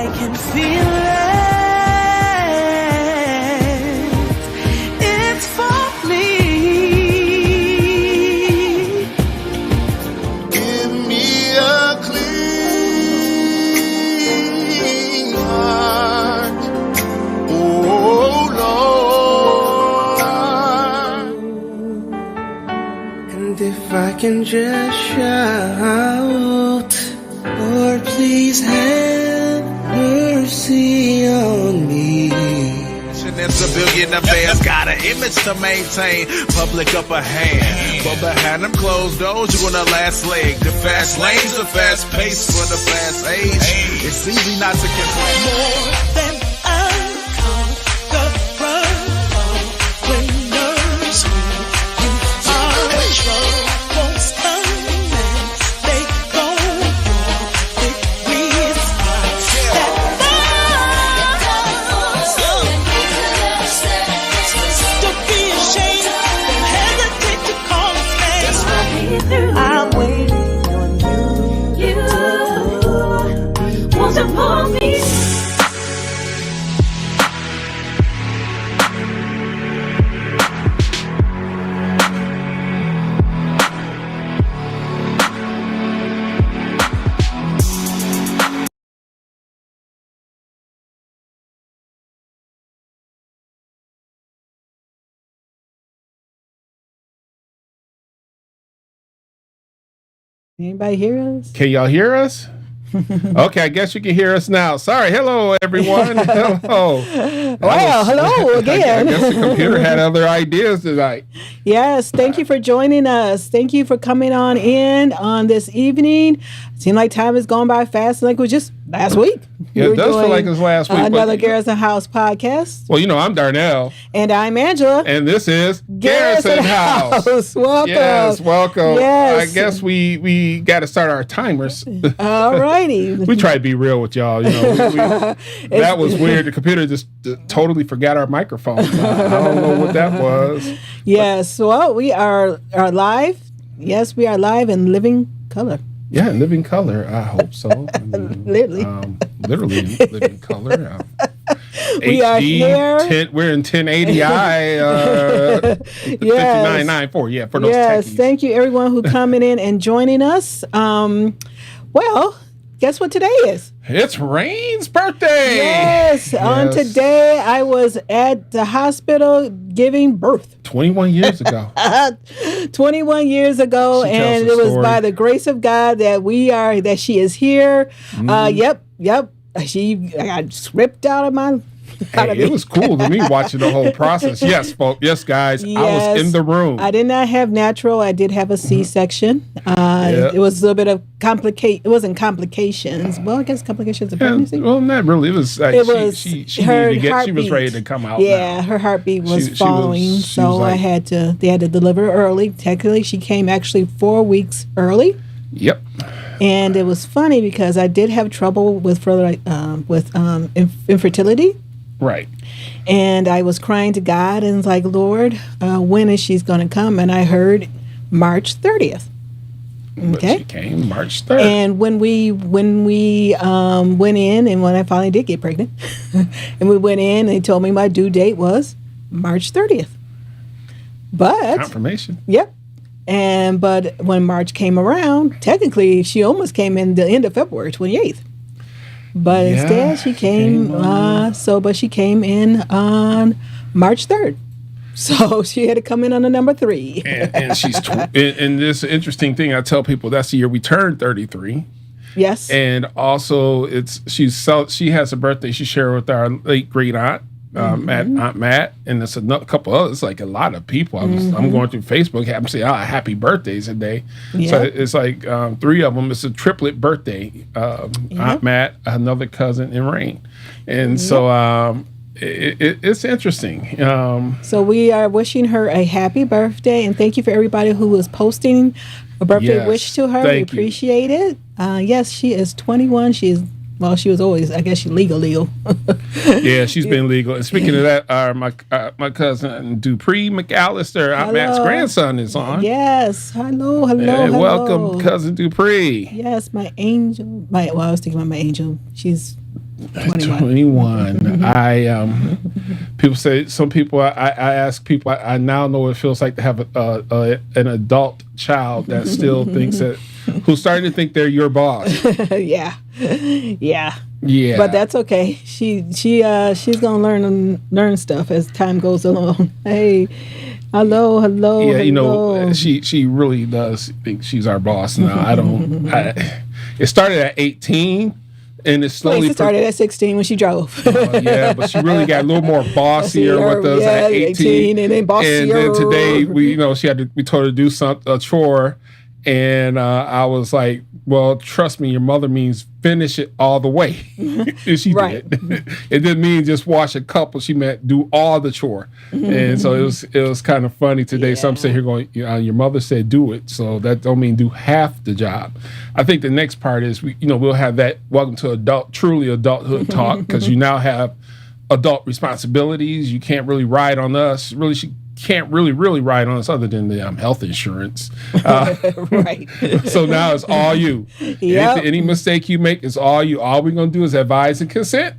I can feel it. It's for me. Give me a clean heart, oh Lord. And if I can just shout, Lord, please have mercy on me. It's a billion affairs, got an image to maintain, public upper hand. But behind them closed doors, you on the last leg. The fast lanes, the fast pace for the fast age. It's easy not to complain. More than winners, you are troubles come and they go. Victory is don't be ashamed, don't hesitate to call his name. I'm waiting on you. Want to pull me. Anybody hear us? Can y'all hear us? Okay, I guess you can hear us now. Sorry. Hello, everyone. Hello. Wow, hello again. I guess the computer had other ideas tonight. Yes, thank you for joining us. Thank you for coming on in on this evening. Seemed like time has gone by fast, like it was just last week. Yeah, it does feel like it was last week. Another Garrison House podcast. Well, you know, I'm Darnell. And I'm Angela. And this is Garrison House. Welcome. Yes, welcome. Yes. I guess we got to start our timers. All righty. We try to be real with y'all. You know, that was weird. The computer just totally forgot our microphones. I don't know what that was. Yes. Well, we are live. Yes, we are live in living color. Yeah, living color. I hope so. I mean, literally living color. We HD, are here. We're in 1080i. 5994. Yeah, for those yes. techies. Thank you, everyone who coming in and joining us. Well, guess what today is? It's Rain's birthday. Yes. On today, I was at the hospital giving birth. 21 years ago. 21 years ago, and it was by the grace of God that she is here. Yep. I got ripped out of my. It was cool to me watching the whole process. Yes, folks. Yes, guys. Yes. I was in the room. I did not have natural. I did have a C-section. It was a little bit of It wasn't complications. Well, I guess complications of pregnancy. Well, not really. It was like she was ready to come out. Yeah, her heartbeat was following. They had to deliver early. Technically, she came actually 4 weeks early. Yep. And it was funny because I did have trouble with infertility. Right. And I was crying to God and was like, Lord, when is she going to come? And I heard March 30th. But she came March 3rd. And when we went in, and when I finally did get pregnant, and we went in, and they told me my due date was March 30th. But confirmation. Yep. But when March came around, technically she almost came in the end of February 28th. But instead she came she came in on March 3rd. So she had to come in on the number 3. And she's and this interesting thing I tell people, that's the year we turned 33. Yes. And also she has a birthday she shared with our late great aunt. Aunt Matt, and there's a couple others, like a lot of people. I'm going through Facebook, I'm saying, happy birthdays today. Yeah. So it's like 3 of them. It's a triplet birthday. Aunt Matt, another cousin, and Rain. And so it's interesting. So we are wishing her a happy birthday, and thank you for everybody who was posting a birthday wish to her. We appreciate it. Yes, she is 21. She was always, I guess, she's legal. Yeah, she's been legal. And speaking of that, my cousin Dupree McAllister, Aunt Matt's grandson, is on. Yes. Hello. Welcome, cousin Dupree. Yes, my angel. I was thinking about my angel. She's 21. I people say some people. I ask people. I now know what it feels like to have an adult child that still thinks that who's starting to think they're your boss. Yeah. Yeah, But that's okay. She's gonna learn stuff as time goes along. Hey, hello. Yeah, you hello. know, she really does think she's our boss now. I don't. It started at 18. And it's slowly It started at 16 when she drove. Yeah, but she really got a little more bossier with us at 18. And then bossier. And then today, we told her to do a chore, and I was like, "Well, trust me, your mother means finish it all the way." And she Right. did. It didn't mean just wash a couple. She meant do all the chore. And so it was kind of funny today. Yeah. So I'm sitting here going, your mother said do it, so that don't mean do half the job. I think the next part is we'll have that welcome to truly adulthood talk, because you now have adult responsibilities. You can't really ride on us. Really, she can't really ride on us other than the health insurance. Right. So now it's all you. Yep. Any mistake you make, it's all you. All we're going to do is advise and consent.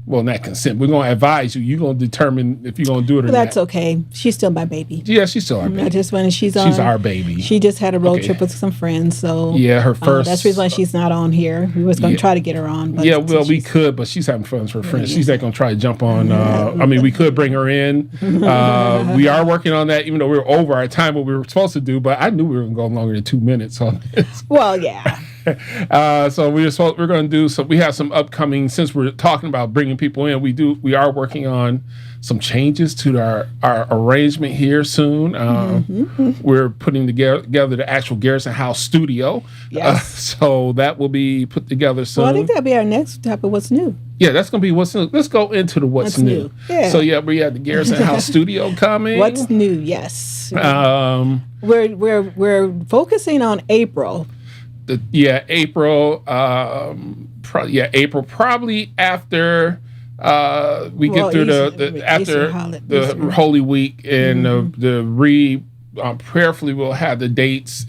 Well, not consent. We're going to advise you. You're going to determine if you're going to do it or not. That's okay. She's still my baby. Yeah, she's still our baby. I just when she's our baby. She just had a road Okay. trip with some friends, so Yeah, her first. that's the reason why she's not on here. We was going to try to get her on, but Yeah, well, we she's- could, but she's having fun with her friends. She's not going to try to jump on. I mean, we could bring her in. We are working on that, even though we were over our time, what we were supposed to do. But I knew we were going to go longer than 2 minutes on this. Well, yeah. So we're going to do some. We have some upcoming. Since we're talking about bringing people in, we are working on some changes to our arrangement here soon. We're putting together the actual Garrison House studio. Yes. So that will be put together soon. Well, I think that'll be our next topic. What's new? Yeah, that's going to be what's new. Let's go into the what's new. Yeah. So yeah, we have the Garrison House studio coming. What's new? Yes. Um, We're focusing on April. April. April. Probably after we get through the Holy Week and prayerfully we'll have the dates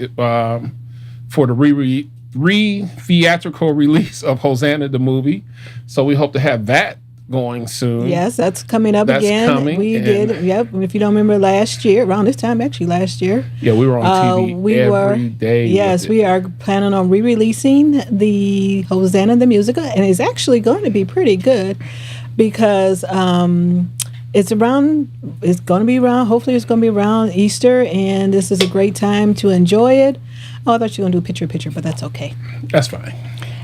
for the theatrical release of Hosanna the movie. So we hope to have that going soon. Yes, that's coming up That's again. coming, We did. Yep. If you don't remember last year, around this time, actually last year. Yeah, we were on TV every day. Yes, we are planning on re-releasing the Hosanna the musical, and it's actually going to be pretty good because it's going to be around. Hopefully, it's going to be around Easter, and this is a great time to enjoy it. Oh, I thought you were going to do picture, but that's okay. That's fine.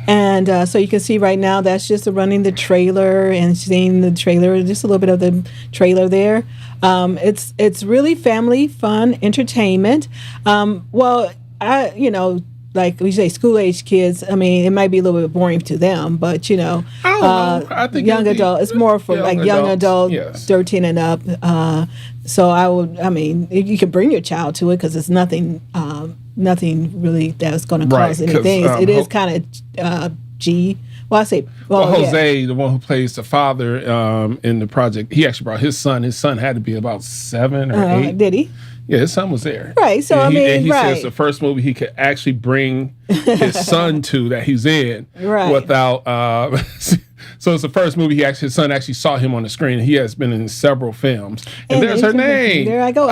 And so you can see right now that's just running the trailer and seeing the trailer, just a little bit of the trailer there. It's really family fun entertainment. Like we say, school age kids. I mean, it might be a little bit boring to them, but I don't know. I think young adult. It's more for young adult, yes. 13 and up. So you can bring your child to it because it's nothing really that's going to cause Right, 'cause, anything. It is kind of G. Well, I say, Jose, the one who plays the father in the project, he actually brought his son. His son had to be about 7 or 8. Did he? Yeah, his son was there. Right. So and he right. says the first movie he could actually bring his son to that he's in Right. without. So it's the first movie his son actually saw him on the screen. He has been in several films, and there's her name. There I go.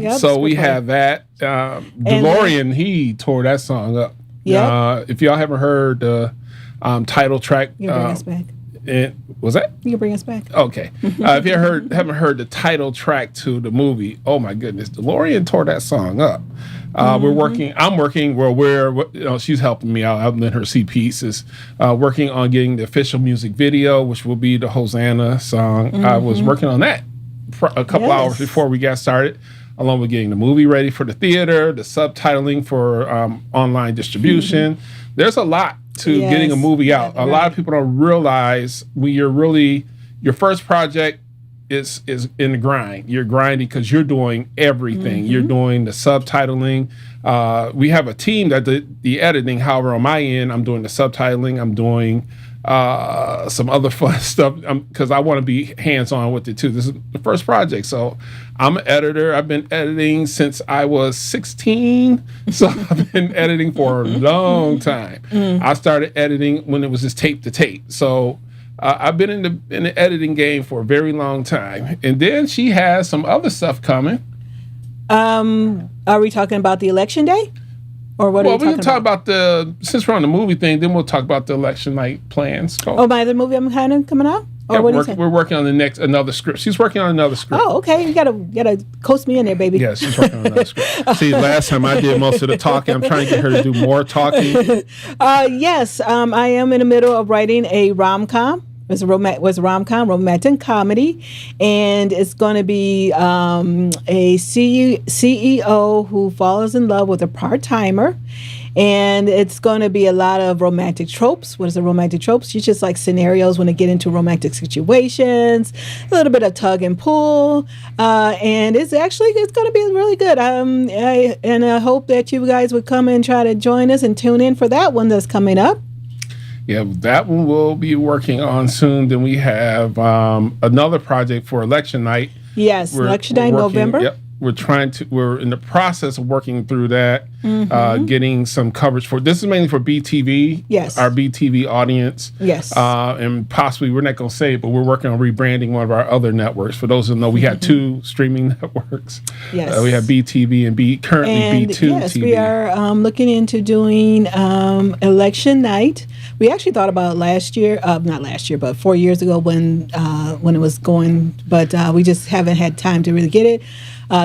Yep, so we script have that. DeLorean, he tore that song up. Yep. If y'all haven't heard the title track, You can bring us back. Was that? You can bring us back. Okay. If you haven't heard the title track to the movie, oh my goodness, DeLorean tore that song up. I'm working. Well, she's helping me out. I'm letting her see pieces. Working on getting the official music video, which will be the Hosanna song. I was working on that a couple hours before we got started, along with getting the movie ready for the theater, the subtitling for online distribution. There's a lot to getting a movie out. A lot of people don't realize your first project is in the grind. You're grinding because you're doing everything. You're doing the subtitling. We have a team that did the editing. However, on my end, I'm doing the subtitling. I'm doing some other fun stuff because I want to be hands-on with it too. This is the first project, so I'm an editor. I've been editing since I was 16, so I've been editing for a long time. I started editing when it was just tape to tape, so I've been in the editing game for a very long time, and then she has some other stuff coming. Are we talking about the election day, or what? Well, are we we can talk about since we're on the movie thing. Then we'll talk about the election night plans. Oh, my other movie I'm kind of coming out. Or Yeah, what are you saying? we're working on another script. She's working on another script. Oh, okay. You gotta coast me in there, baby. Yeah, she's working on another script. See, last time I did most of the talking. I'm trying to get her to do more talking. Yes, I am in the middle of writing a rom-com. It was a rom-com, romantic comedy, and it's going to be a CEO who falls in love with a part-timer, and it's going to be a lot of romantic tropes. What is a romantic tropes? It's just like scenarios when they get into romantic situations, a little bit of tug and pull, and it's going to be really good. I hope that you guys would come and try to join us and tune in for that one that's coming up. Yeah, that one we'll be working on soon. Then we have another project for election night. Yes, election night, November. Yep, we're in the process of working through that, getting some coverage for. This is mainly for BTV. Yes, our BTV audience. Yes, and possibly we're not going to say it, but we're working on rebranding one of our other networks. For those who know, we had two streaming networks. Yes, we have BTV and currently B2 yes, TV. We are looking into doing election night. We actually thought about not last year, but 4 years ago when it was going, but we just haven't had time to really get it.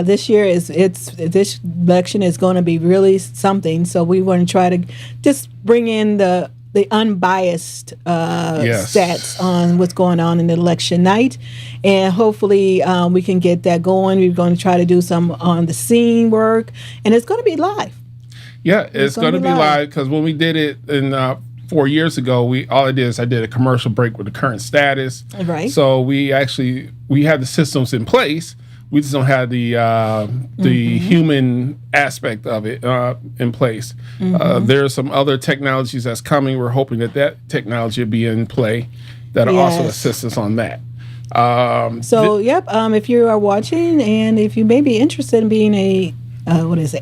This year this election is going to be really something. So we want to try to just bring in the unbiased stats on what's going on in the election night, and hopefully we can get that going. We're going to try to do some on the scene work, and it's going to be live. Yeah, it's going to be live because when we did it in 4 years ago, I did a commercial break with the current status. Right. So we had the systems in place. We just don't have the human aspect of it in place. There are some other technologies that's coming. We're hoping that technology will be in play that'll also assist us on that. If you are watching and if you may be interested in being a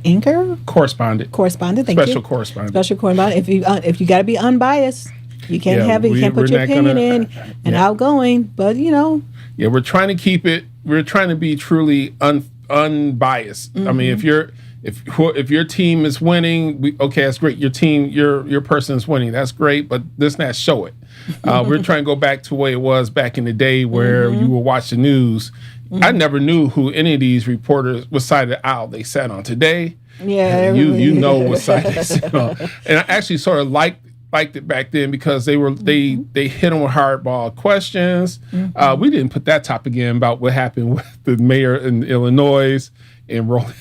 anchor? Correspondent. Thank you. Special correspondent. Special correspondent. If you got to be unbiased, you can't you can't put your opinion in and outgoing. But Yeah, we're trying to keep it. We're trying to be truly unbiased. I mean, if your team is winning, that's great. Your team, your person is winning. That's great. But let's not show it. We're trying to go back to the way it was back in the day where you would watch the news. I never knew who any of these reporters, what side of the aisle they sat on. Today, you know what side they sat on. And I actually sort of liked it back then because they hit them with hardball questions. We didn't put that topic in about what happened with the mayor in Illinois and rolling.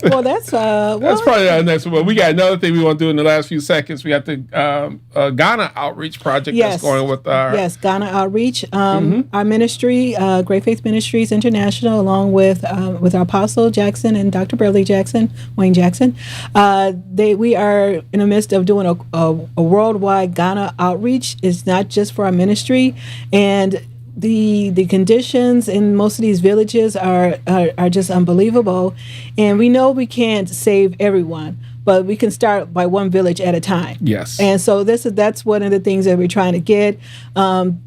Well, that's probably our next one. We got another thing we want to do in the last few seconds. We got the Ghana outreach project that's going with our Ghana outreach. Our ministry, Great Faith Ministries International, along with our Apostle Jackson and Dr. Wayne Jackson. We are in the midst of doing a worldwide Ghana outreach. It's not just for our ministry, and the conditions in most of these villages are just unbelievable, and we know we can't save everyone, but we can start by one village at a time. Yes. And so that's one of the things that we're trying to get.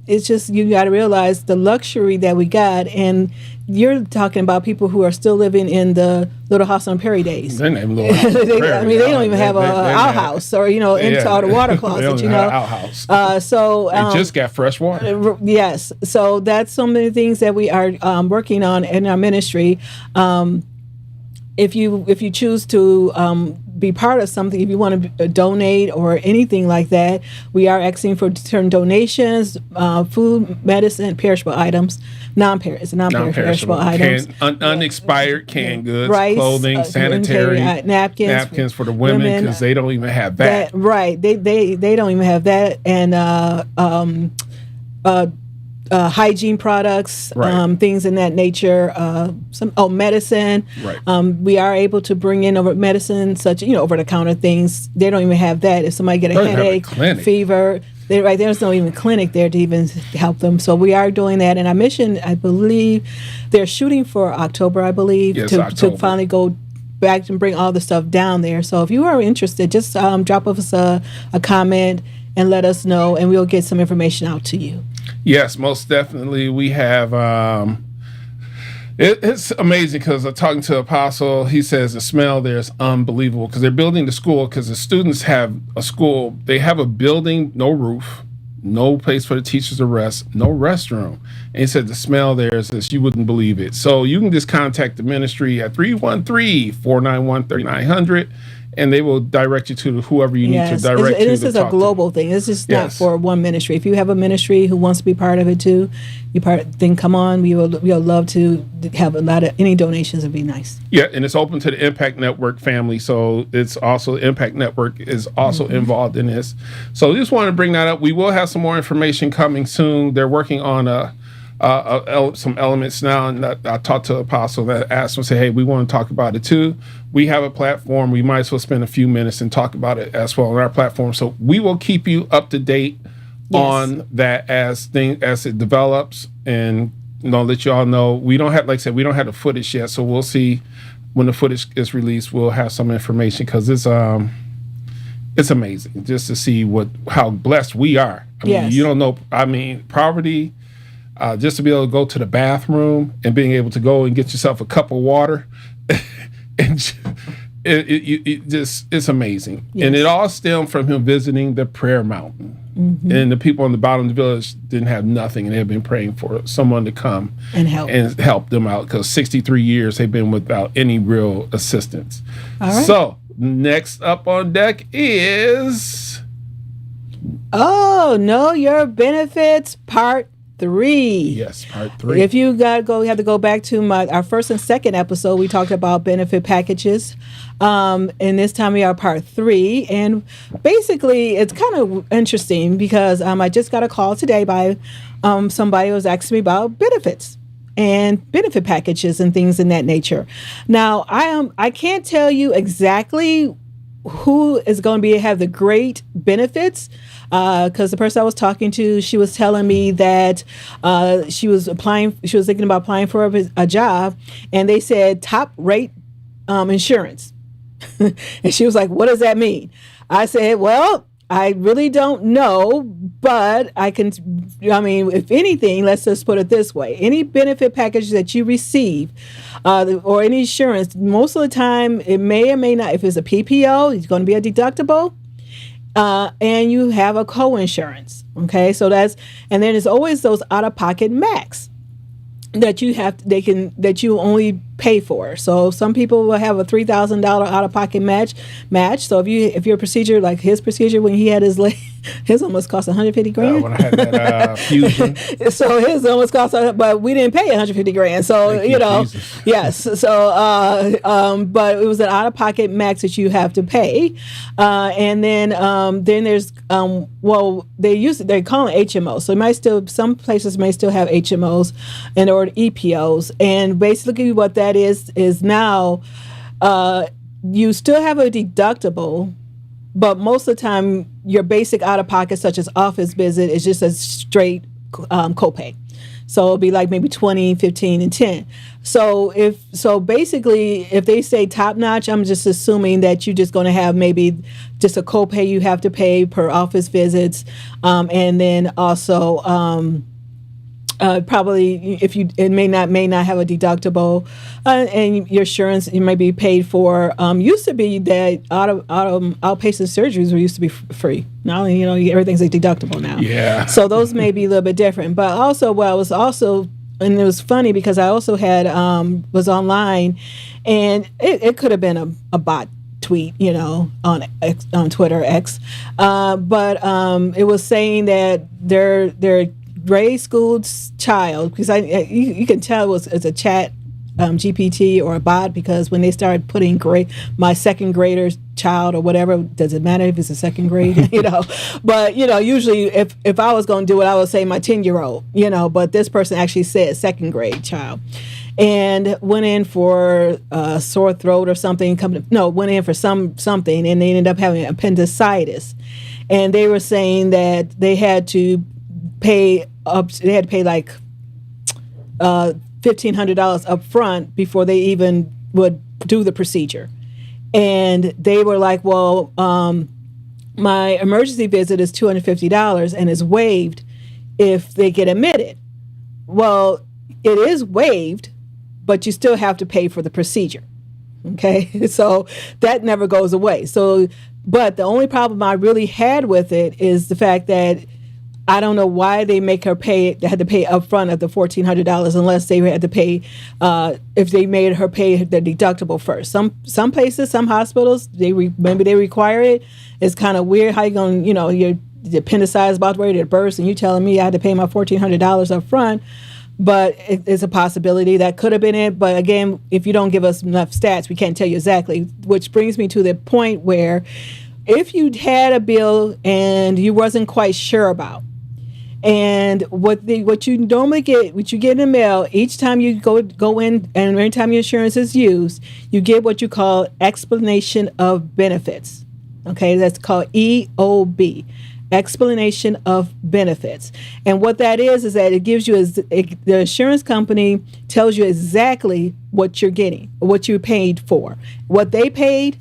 It's just you got to realize the luxury that we got, and you're talking about people who are still living in the Little House on Prairie days. They don't even have an outhouse or inside the water closet. They don't have an outhouse. They just got fresh water. Yes. So that's some of the things that we are working on in our ministry. If you choose to be part of something, if you want to donate or anything like that, we are asking for certain donations, food, medicine, perishable items, non-perishable items, unexpired canned goods, rice, clothing, sanitary napkins for the women because they don't even have that. Right, they don't even have that, and hygiene products, things in that nature. Medicine. Right. We are able to bring in over medicine, such over the counter things. They don't even have that. If somebody get a headache, fever, there's no even clinic there to even help them. So we are doing that, and our mission, I believe, they're shooting for October. I believe to finally go back and bring all the stuff down there. So if you are interested, just drop us a comment and let us know, and we'll get some information out to you. Yes, most definitely. We have. It's amazing because I'm talking to Apostle. He says the smell there is unbelievable because they're building the school because the students have a school. They have a building, no roof, no place for the teachers to rest, no restroom. And he said the smell there is this, you wouldn't believe it. So you can just contact the ministry at 313-491-3900. And they will direct you to whoever you need to direct to. This is a global thing. This is not for one ministry. If you have a ministry who wants to be part of it too, then come on. We'll love to have any donations would be nice. Yeah, and it's open to the Impact Network family. So it's also Impact Network is also involved in this. So I just want to bring that up. We will have some more information coming soon. They're working on some elements now, and I talked to Apostle that asked him, say, hey, we want to talk about it too. We have a platform. We might as well spend a few minutes and talk about it as well on our platform. So we will keep you up to date on that as it develops, and let you all know. We don't have, like I said, we don't have the footage yet, so we'll see when the footage is released. We'll have some information because it's amazing just to see how blessed we are. I mean, you don't know. I mean, poverty. Just to be able to go to the bathroom and being able to go and get yourself a cup of water, and it's amazing. Yes. And it all stemmed from him visiting the prayer mountain. Mm-hmm. And the people on the bottom of the village didn't have nothing, and they've been praying for someone to come and help them out because 63 years they've been without any real assistance. All right. So next up on deck is Know Your Benefits Part 3. Yes, Part 3. If you have to go back to our first and second episode. We talked about benefit packages, and this time we are Part 3. And basically, it's kind of interesting because I just got a call today by somebody who was asking me about benefits and benefit packages and things in that nature. Now, I can't tell you exactly who is going to have the great benefits, because the person I was talking to, she was telling me that she was thinking about applying for a job, and they said top rate insurance. And she was like, what does that mean? I said, well, I really don't know, but if anything, let's just put it this way. Any benefit package that you receive or any insurance, most of the time it may or may not, if it's a PPO, it's going to be a deductible, and you have a co-insurance. Okay, so and then there's always those out-of-pocket max that you only pay for. So some people will have a $3,000 out-of-pocket match. So if your procedure, like his procedure when he had his leg, his almost cost $150,000. When I had that fusion. So his almost cost, but we didn't pay $150,000. So yes. So but it was an out-of-pocket max that you have to pay, and then there's they call it HMO. So some places may still have HMOs or EPOs, and basically what that is now you still have a deductible, but most of the time your basic out-of-pocket, such as office visit, is just a straight copay. So it'll be like maybe 20, 15, and 10. So basically, if they say top notch, I'm just assuming that you're just going to have maybe just a copay you have to pay per office visits, and then also probably it may not have a deductible, and your insurance you may be paid for. Used to be that outpatient surgeries used to be free. Now everything's a deductible now. Yeah. So those may be a little bit different. But also, and it was funny because I also had was online, and it could have been a bot tweet, on Twitter X, but it was saying that their grade school child, because you can tell it's a chat GPT or a bot, because when they started putting my second grader child or whatever, does it matter if it's a second grade? But usually if I was going to do it, I would say my 10-year-old, but this person actually said second grade child, and went in for a sore throat or something. Went in for something, and they ended up having appendicitis, and they were saying that they had to pay like $1,500 up front before they even would do the procedure. And they were like, well, my emergency visit is $250 and is waived if they get admitted. Well, it is waived, but you still have to pay for the procedure. Okay, so that never goes away. So, but the only problem I really had with it is the fact that I don't know why they make her pay. They had to pay upfront of the $1,400 unless they had to pay. If they made her pay the deductible first. Some places, some hospitals, maybe they require it. It's kind of weird. How you going? Your appendicitis is about ready to burst, and you telling me I had to pay my $1,400 up front. But it's a possibility that could have been it. But again, if you don't give us enough stats, we can't tell you exactly. Which brings me to the point where if you had a bill and you wasn't quite sure about, and what you normally get, what you get in the mail each time you go in, and every time your insurance is used, you get what you call explanation of benefits. Okay, that's called EOB. Explanation of benefits. And what that is that it gives you the insurance company tells you exactly what you're getting, what you paid for, what they paid,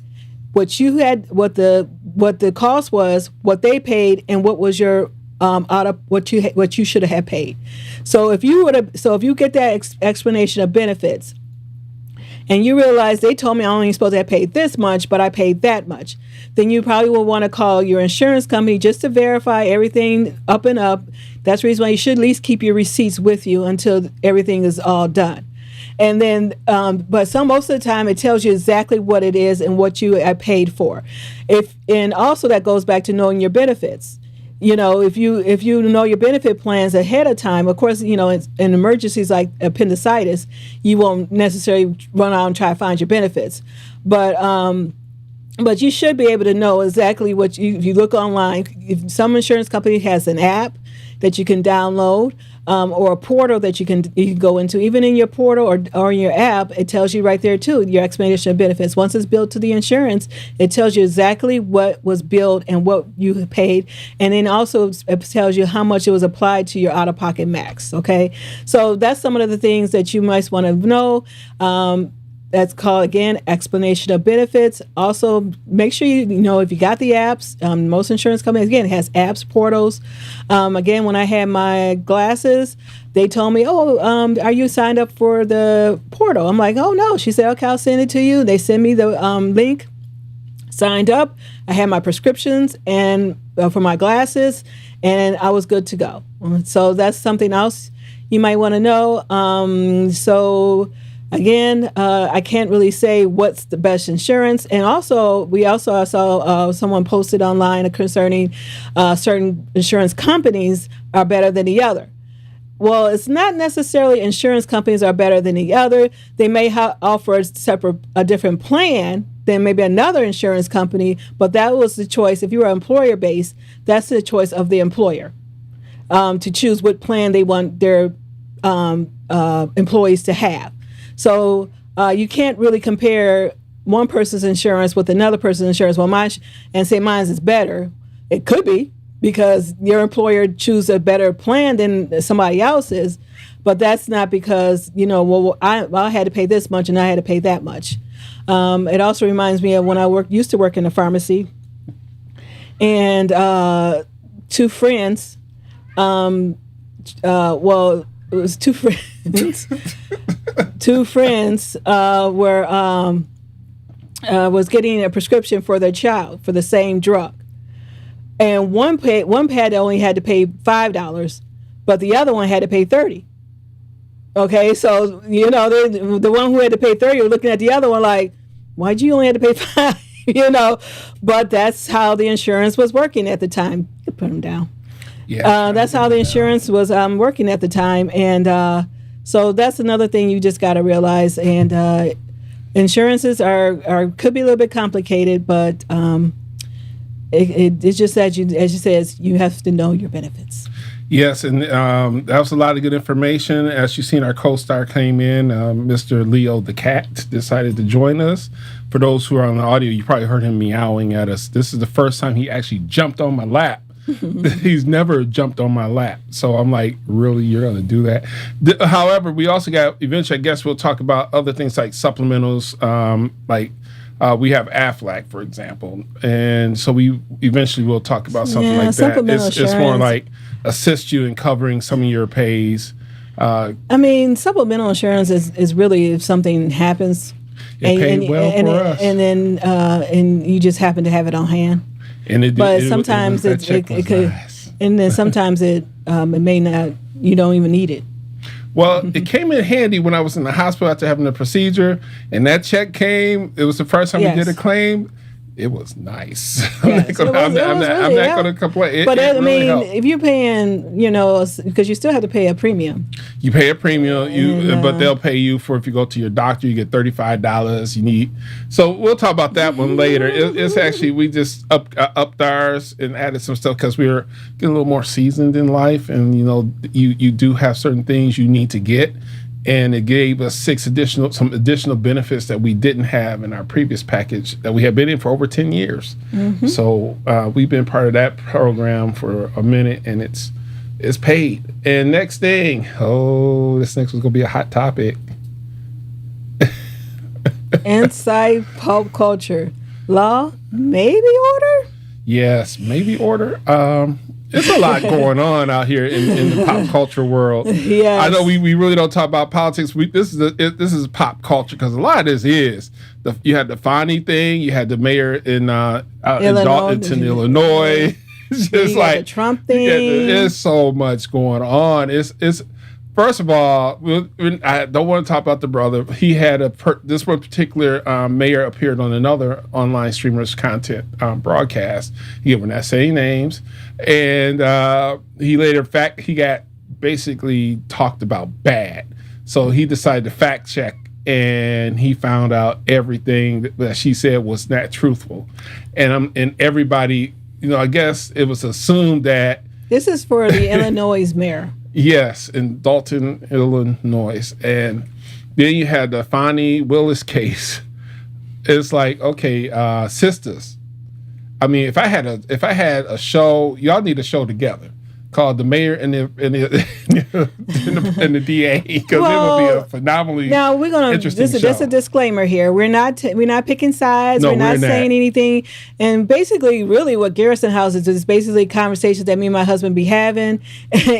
what you had, what the cost was, what they paid, and what was your out of what you should have paid. So if you get that explanation of benefits, and you realize they told me I only supposed to have paid this much, but I paid that much, then you probably will want to call your insurance company just to verify everything up and up. That's the reason why you should at least keep your receipts with you until everything is all done. And then, but most of the time, it tells you exactly what it is and what you have paid for. And also that goes back to knowing your benefits. If you know your benefit plans ahead of time, of course, in emergencies like appendicitis, you won't necessarily run out and try to find your benefits. But you should be able to know exactly what if you look online. If some insurance company has an app that you can download, or a portal that you can go into. Even in your portal or in your app, it tells you right there too your explanation of benefits. Once it's billed to the insurance, it tells you exactly what was billed and what you paid, and then also it tells you how much it was applied to your out-of-pocket max. Okay, so that's some of the things that you might want to know. That's called, again, explanation of benefits. Also, make sure if you got the apps. Most insurance companies, again, has apps, portals. Again, when I had my glasses, they told me, are you signed up for the portal? I'm like, oh, no. She said, okay, I'll send it to you. They send me the link, signed up. I had my prescriptions and for my glasses, and I was good to go. So that's something else you might want to know. Again, I can't really say what's the best insurance. And also, I saw someone posted online concerning certain insurance companies are better than the other. Well, it's not necessarily insurance companies are better than the other. They may offer a different plan than maybe another insurance company, but that was the choice. If you were employer-based, that's the choice of the employer to choose what plan they want their employees to have. So you can't really compare one person's insurance with another person's insurance. Well, and say mine is better. It could be because your employer chooses a better plan than somebody else's, but that's not because I had to pay this much and I had to pay that much. It also reminds me of when I used to work in a pharmacy, and two friends. It was two friends. Two friends was getting a prescription for their child for the same drug, and one only had to pay $5, but the other one had to pay $30. Okay, so the one who had to pay $30 was looking at the other one like, why'd you only have to pay $5? But that's how the insurance was working at the time. You put them down. Yeah, that's how the insurance was working at the time, and so that's another thing you just got to realize. And insurances could be a little bit complicated, but it's just as you said, you have to know your benefits. Yes, and that was a lot of good information. As you've seen, our co-star came in, Mr. Leo the Cat, decided to join us. For those who are on the audio, you probably heard him meowing at us. This is the first time he actually jumped on my lap. He's never jumped on my lap. So I'm like, really, you're going to do that? However, we also got, eventually, I guess we'll talk about other things like supplementals, we have Aflac, for example. And so we eventually will talk about something like that. It's more like assist you in covering some of your pays. I mean, supplemental insurance is really if something happens, It paid well for us. and then and you just happen to have it on hand. But sometimes it could, nice. and then sometimes it may not. You don't even need it. Well, it came in handy when I was in the hospital after having the procedure, and that check came. It was the first time we did a claim. It was nice. Yes, I'm not going to complain. But I mean, helped. if you're paying, because you still have to pay a premium. You pay a premium, but they'll pay you for if you go to your doctor, you get $35. You need. So we'll talk about that one later. It's actually we just upped ours and added some stuff because we were getting a little more seasoned in life, and you do have certain things you need to get. And it gave us some additional benefits that we didn't have in our previous package that we have been in for over 10 years. Mm-hmm. So we've been part of that program for a minute, and it's paid. And next thing, this next one's gonna be a hot topic. Inside pop culture, law, maybe order. Yes, maybe order. There's a lot going on out here in the pop culture world. Yes. I know we really don't talk about politics. This is pop culture because a lot of this is. You had the Fonnie thing. You had the mayor in Dalton, Illinois. It's just like the Trump thing. There's so much going on. It's first of all, I don't want to talk about the brother. He had this one particular mayor appeared on another online streamer's content broadcast. He gave them that same names, and he he got basically talked about bad. So he decided to fact check, and he found out everything that she said was not truthful, and everybody, I guess it was assumed that this is for the Illinois mayor. Yes, in Dalton, Illinois. And then you had the Fonnie Willis case. It's like, okay, sisters. I mean, if I had a show, y'all need a show together called The Mayor and the DA, because it would be a phenomenally now we're gonna interesting show. Just a disclaimer here. We're not picking sides. No, we're not saying anything. And basically, really, what Garrison House is basically conversations that me and my husband be having,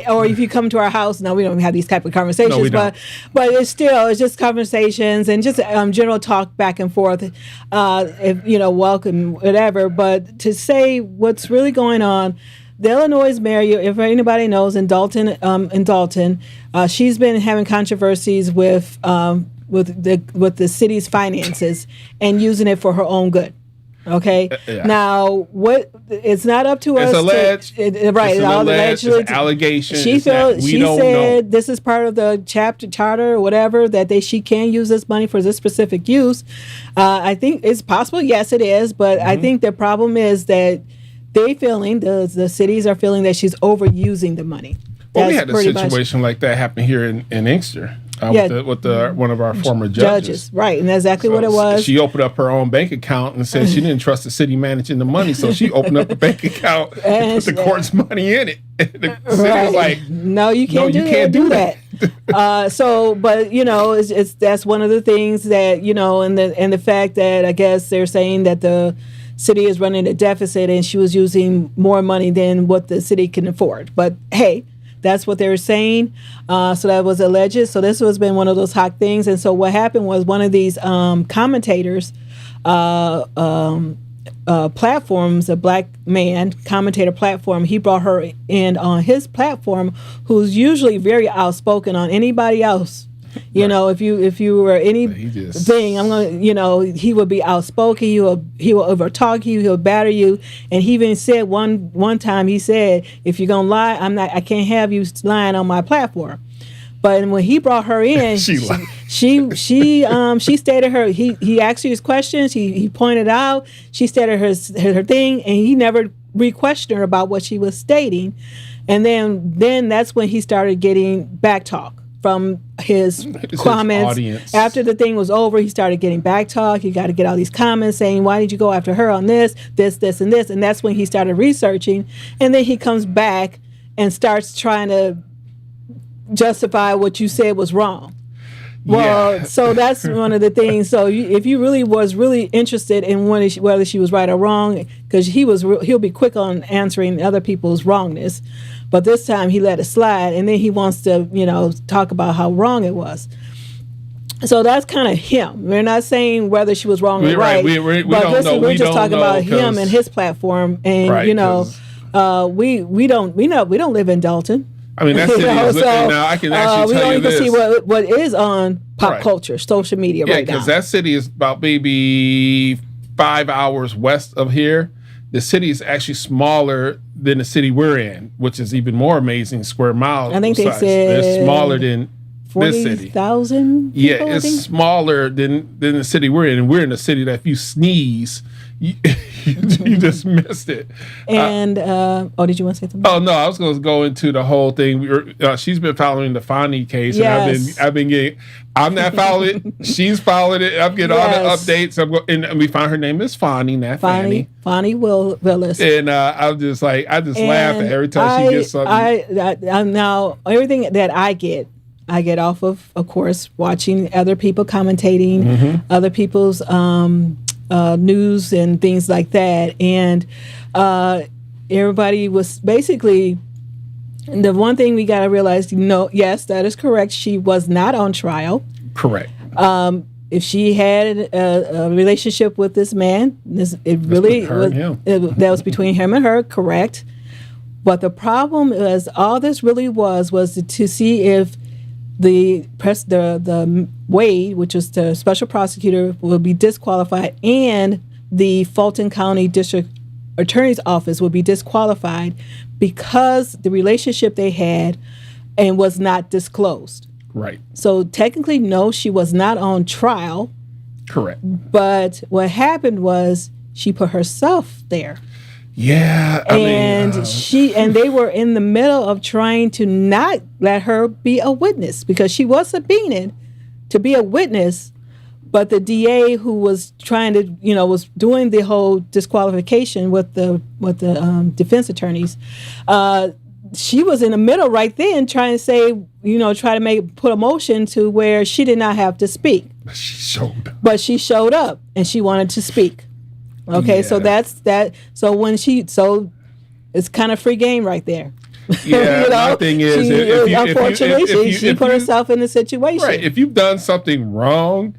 or if you come to our house. Now we don't have these type of conversations, No, we don't. but it's just conversations and just general talk back and forth. If welcome, whatever. But to say what's really going on. The Illinois mayor, if anybody knows, in Dalton, she's been having controversies with the city's finances and using it for her own good. Okay. Yeah. Now, it's not up to us. It's alleged. Right. It's alleged. It's an allegation. She said this is part of the charter or whatever that she can use this money for this specific use. I think it's possible. Yes, it is. But I think the problem is that. The cities are feeling that she's overusing the money. Well, we had a situation like that happen here in Inkster with one of our former judges. Right, and that's exactly what it was. She opened up her own bank account and said she didn't trust the city managing the money, so she opened up a bank account and put the court's money in it. And the city was like, "No, you can't do that." But that's one of the things that and the fact that I guess they're saying that the city is running a deficit and she was using more money than what the city can afford. But hey, that's what they were saying. So that was alleged. So this has been one of those hot things. And so what happened was one of these commentators, platforms, a black man commentator platform, he brought her in on his platform, who's usually very outspoken on anybody else. If you were anything, I'm gonna, he would be outspoken. He will overtalk you. He'll batter you. And he even said one time, he said, "If you're gonna lie, I can't have you lying on my platform." But when he brought her in, she stated he asked her his questions. He pointed out, she stated her thing, and he never re-questioned her about what she was stating. And then that's when he started getting back talk from his comments. Audience. After the thing was over, he started getting back talk. He got to get all these comments saying, "Why did you go after her on this, and this?" And that's when he started researching. And then he comes back and starts trying to justify what you said was wrong. Well, so that's one of the things. So if you was really interested in whether she was right or wrong, because he'll be quick on answering other people's wrongness. But this time he let it slide, and then he wants to, talk about how wrong it was. So that's kind of him. We're not saying whether she was wrong or right. We but don't know. We're just talking about him and his platform, and we don't live in Dalton. I mean, that city is looking now. I can actually tell you this. We don't even see what is on pop culture, social media right now. Yeah, because that city is about maybe 5 hours west of here. The city is actually smaller than the city we're in, which is even more amazing square miles. I think they said it's smaller than this city. 40,000 Yeah, it's smaller than the city we're in. And we're in a city that if you sneeze, you just missed it. And did you want to say something? Oh no, I was going to go into the whole thing. She's been following the Fonnie case, and I've been getting. I'm not following it. She's following it. I'm getting all the updates. And we found her name is Fonnie, not Fanny. Fonnie Willis. And I'm just like, I just laugh at every time she gets something. I'm now everything that I get off of course, watching other people commentating, other people's news and things like that, and everybody was basically. The one thing we got to realize, yes, that is correct. She was not on trial. Correct. If she had a relationship with this man, that was between him and her. Correct. But the problem is, all this really was to see if the Wade, which is the special prosecutor, will be disqualified, and the Fulton County District Attorney's Office will be disqualified because the relationship they had and was not disclosed. Right. So technically, no, she was not on trial. Correct. But what happened was she put herself there. Yeah. And they were in the middle of trying to not let her be a witness because she was subpoenaed to be a witness. But the DA who was trying to, was doing the whole disqualification with the defense attorneys, she was in the middle right then trying to say, try to put a motion to where she did not have to speak. But she showed up and she wanted to speak. Okay, so that's that. So it's kind of free game right there. Yeah, my thing is, unfortunately, she put herself in the situation. Right. If you've done something wrong,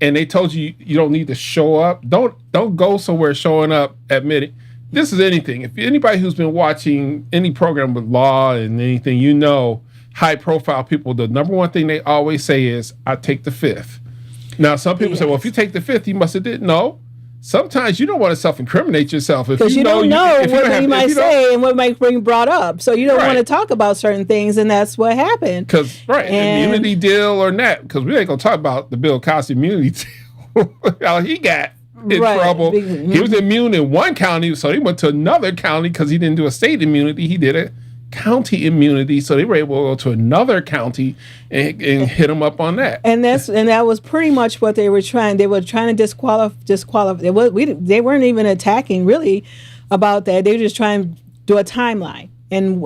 and they told you you don't need to show up, don't go somewhere showing up admitting. This is anything. If anybody who's been watching any program with law and anything, high profile people, the number one thing they always say is, I take the fifth. Now, some people say, well, if you take the fifth, you must have did. No. Sometimes you don't want to self-incriminate yourself. Because you don't know what you might say and what might bring brought up. So you don't want to talk about certain things, and that's what happened. Because, immunity deal or not, because we ain't going to talk about the Bill Cosby immunity deal. How he got in trouble. He was immune in one county, so he went to another county because he didn't do a state immunity. He did a county immunity, so they were able to go to another county and hit him up on that. And that was pretty much what they were trying. They were trying to disqualify. They weren't even attacking really about that. They were just trying to do a timeline. And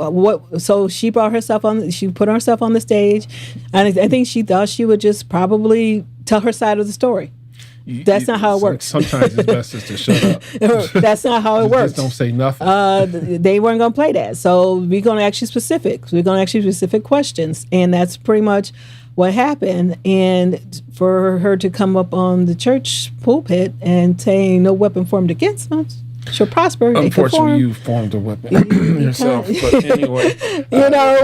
so she brought herself on. She put herself on the stage, and I think she thought she would just probably tell her side of the story. That's not how it works. Sometimes it's best just to shut up. That's not how it works. Just don't say nothing. They weren't going to play that. So we're going to ask you specifics. We're going to ask you specific questions. And that's pretty much what happened. And for her to come up on the church pulpit and say no weapon formed against us shall prosper. Unfortunately, you formed a weapon yourself. But anyway,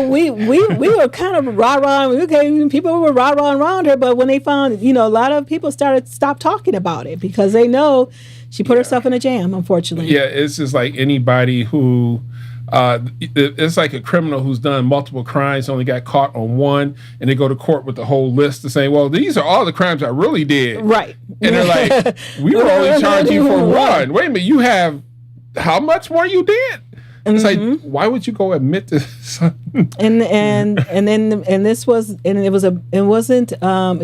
we were kind of rah-rah. Okay, people were rah-rah around her, but when they found, a lot of people stopped talking about it because they know she put herself in a jam. Unfortunately, yeah, it's just like anybody who. It's like a criminal who's done multiple crimes, only got caught on one, and they go to court with the whole list to say, well, these are all the crimes I really did. Right. And they're like, we were only charging you for one. Wait a minute, you have how much more you did? It's like, why would you go admit to something? It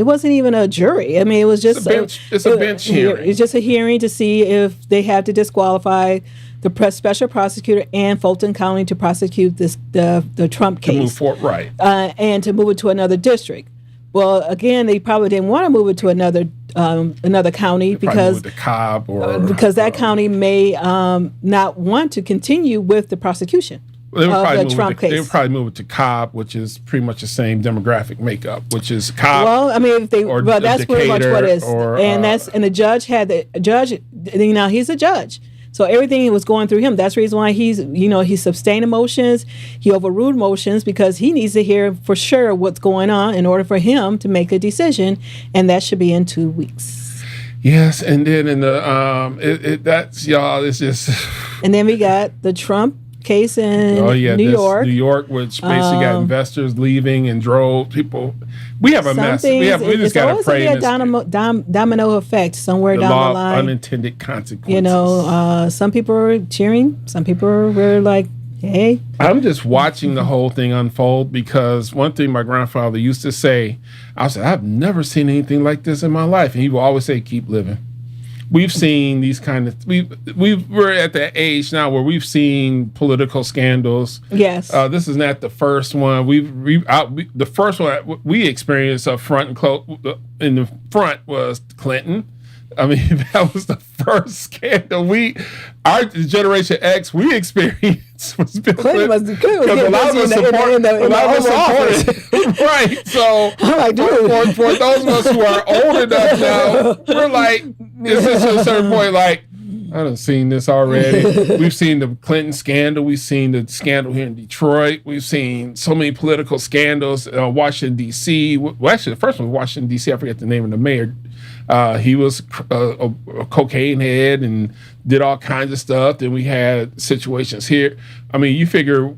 wasn't even a jury. I mean, it was just it's a bench hearing. It's just a hearing to see if they had to disqualify the special prosecutor and Fulton County to prosecute the Trump case. To move forward, right. And to move it to another district. Well, again, they probably didn't want to move it to another county because Cobb or because that county may not want to continue with the prosecution. They would probably the move Trump They case. would probably move it to Cobb, which is pretty much the same demographic makeup, which is Cobb. Well, I mean, if they, or well, that's pretty much what it is. Decatur, or, And the judge had the judge. You know, he's a judge, so everything was going through him. That's the reason why he sustained motions, he overruled motions because he needs to hear for sure what's going on in order for him to make a decision, and that should be in 2 weeks. Yes, and then in the that's y'all. It's just. And then we got the Trump case in New York. New York, which basically got investors leaving and drove people. We have a mess. We just got to pray. It's always a domino effect somewhere down the line. Unintended consequences. You know, some people were cheering. Some people were like, hey. I'm just watching the whole thing unfold because one thing my grandfather used to say, I said, I've never seen anything like this in my life. And he would always say, keep living. We've seen these kind of we're at that age now where we've seen political scandals. Yes, this is not the first one. The first one we experienced up front and close in the front was Clinton. I mean, that was the first scandal our generation X, we experienced was Bill Clinton. Because a lot of us supported. Right. So I'm like, dude. For those of us who are old enough now, we're like, is this at a certain point like, I done seen this already. We've seen the Clinton scandal. We've seen the scandal here in Detroit. We've seen so many political scandals. Washington, D.C. Well, actually, the first one was Washington, D.C. I forget the name of the mayor. He was a cocaine head and did all kinds of stuff. Then we had situations here. I mean, you figure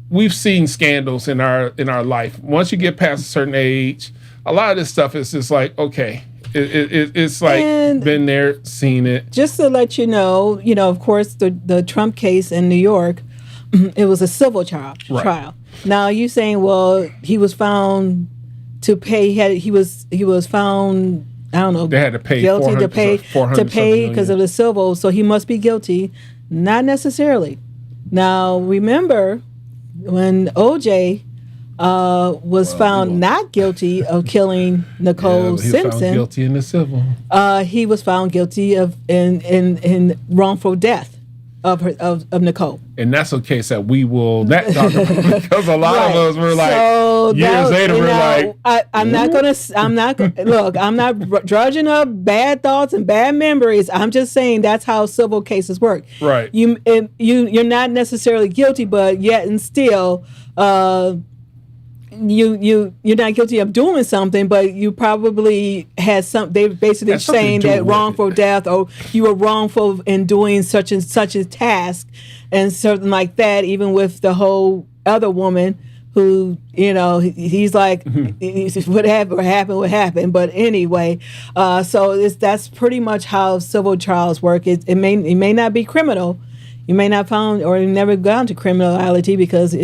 we've seen scandals in our life. Once you get past a certain age, a lot of this stuff is just like, okay, it's like been there, seen it. Just to let you know, of course, the Trump case in New York, it was a civil trial. Right. Now you saying, well, he was found to pay. He was found. I don't know. They had to pay guilty to pay because of the civil, so he must be guilty. Not necessarily. Now remember when OJ was found not guilty of killing Nicole he Simpson. Was found guilty in the civil. He was found guilty of in wrongful death of Nicole. And that's a case that we will not talk about because a lot of us were like, so years later, we're like, I'm not drudging up bad thoughts and bad memories. I'm just saying that's how civil cases work. Right. You're not necessarily guilty, but yet and still, you're not guilty of doing something, but you probably had some. They're basically saying that wrongful death, or you were wrongful in doing such and such a task, and something like that. Even with the whole other woman, who he's like, whatever happened. But anyway, so that's pretty much how civil trials work. It may not be criminal. You may not found or never gone to criminality because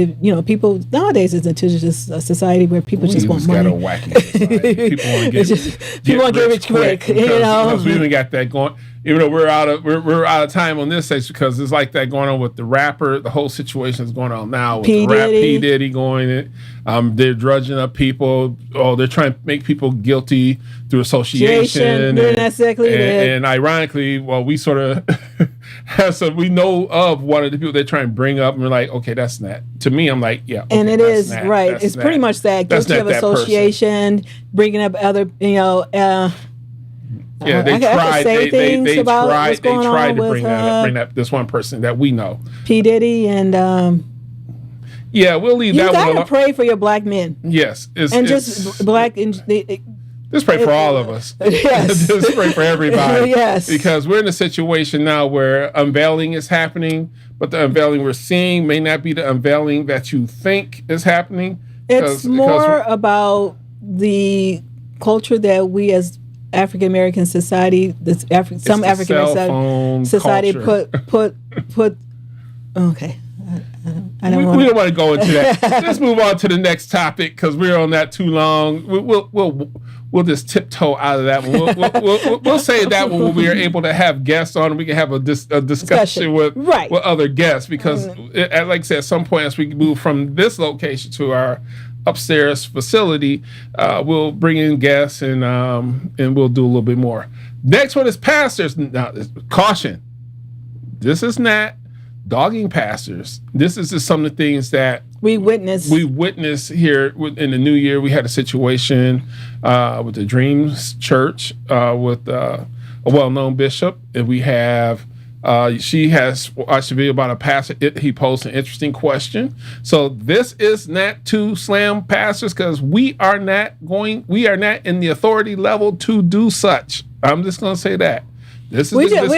people nowadays it's into just a society where people just want money. Got a wacky society. People want to get rich quick. Because we even got that going. Even though we're out of time on this stage because it's like that going on with the rapper. The whole situation is going on now with P. Diddy going in. They're drudging up people. Oh, they're trying to make people guilty through association. And ironically, well, we sort of we know of one of the people they're trying to bring up, and we're like, okay, that's not. To me, I'm like, yeah. Okay, and it is right. It's pretty much that guilty of association, bringing up other, Yeah, they tried. They tried to bring up this one person that we know, P. Diddy, and yeah, we'll leave that one. You gotta pray for your black men. Yes, black. Just pray for all of us. Yes, just pray for everybody. Yes, because we're in a situation now where unveiling is happening, but the unveiling we're seeing may not be the unveiling that you think is happening. It's more about the culture that we as African American society, some African American society put. Okay, I don't want. We don't want to go into that. Let's move on to the next topic because we're on that too long. We'll just tiptoe out of that one. We'll say that when we are able to have guests on, and we can have a discussion with other guests because, like I said, at some point as we move from this location to our upstairs facility, we'll bring in guests and we'll do a little bit more. Next one is pastors. Now, caution. This is not dogging pastors. This is just some of the things that we witnessed here in the new year. We had a situation with the Dreams Church with a well-known bishop, and we have she has watched a video about a pastor. He posed an interesting question. So this is not to slam pastors, because we are not in the authority level to do such. I'm just going to say that. This is we just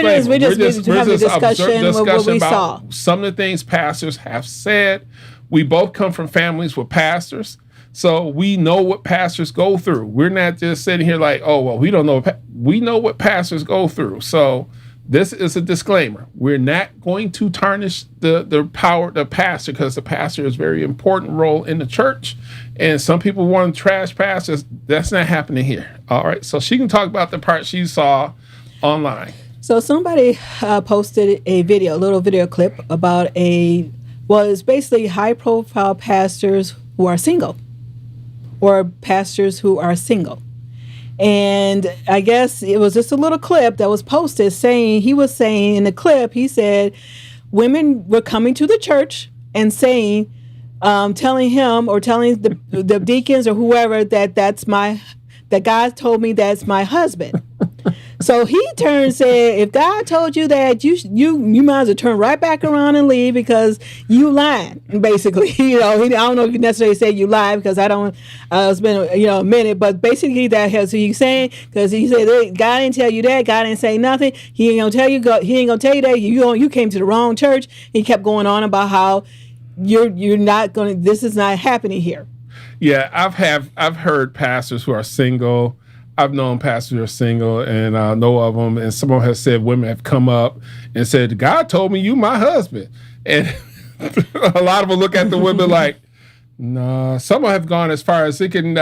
need to have a discussion with what we saw. Some of the things pastors have said. We both come from families with pastors, so we know what pastors go through. We're not just sitting here like, oh, well, we don't know. We know what pastors go through. So this is a disclaimer. We're not going to tarnish the power of the pastor, because the pastor is a very important role in the church. And some people want to trash pastors. That's not happening here. All right. So she can talk about the part she saw online. So somebody posted a little video clip about it's basically high-profile pastors who are single, or pastors who are single. And I guess it was just a little clip that was posted he was saying in the clip, he said, women were coming to the church and saying, telling him or telling the deacons or whoever that God told me that's my husband. So he turned and said, if God told you that, you might as well turn right back around and leave, because you lying, basically. I don't know if you necessarily say you lie, because I don't, it's been, a minute, but basically that has, so you saying, because he said, hey, God didn't tell you that, God didn't say nothing, he ain't gonna tell you that, you came to the wrong church. He kept going on about how you're not gonna, this is not happening here. Yeah, I've heard pastors who are single. I've known pastors who are single, and I know of them. And someone has said women have come up and said, God told me you my husband. And a lot of them look at the women like, no. Some have gone as far as thinking,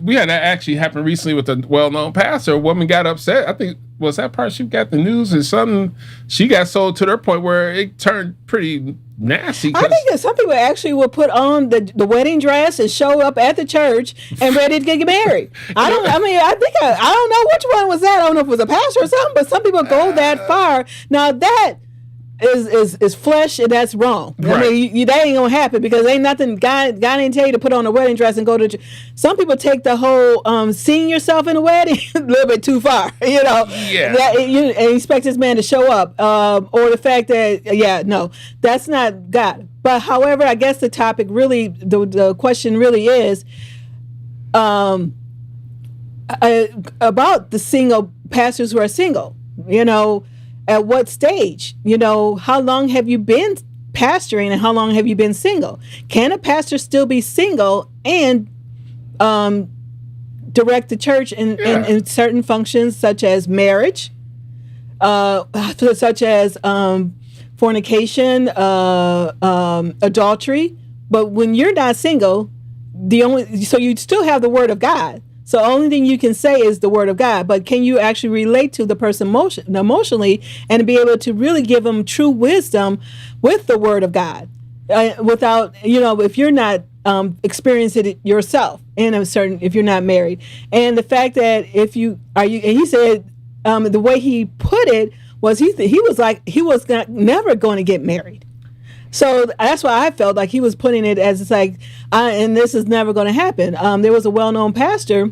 we had that actually happen recently with a well-known pastor. A woman got upset. I think, was that part she got the news, and something, she got sold to their point where it turned pretty nasty. I think that some people actually will put on the wedding dress and show up at the church and ready to get married. I don't know which one was that. I don't know if it was a pastor or something, but some people go that far. Now that is flesh, and that's wrong. Right. I mean, that ain't gonna happen, because ain't nothing. God didn't tell you to put on a wedding dress and go to. Some people take the whole seeing yourself in a wedding a little bit too far. Yeah. And expect this man to show up, or the fact that no, that's not God. But however, I guess the topic really, the question really is, about the single pastors who are single. At what stage? How long have you been pastoring, and how long have you been single? Can a pastor still be single and direct the church in certain functions, such as marriage, such as fornication, adultery? But when you're not single, so you still have the word of God. So the only thing you can say is the word of God, but can you actually relate to the person emotionally and be able to really give them true wisdom with the word of God, without, if you're not experiencing it yourself if you're not married. And the fact that and he said, the way he put it was he was like, he was never going to get married. So that's why I felt like he was putting it as, it's like, and this is never going to happen. There was a well-known pastor,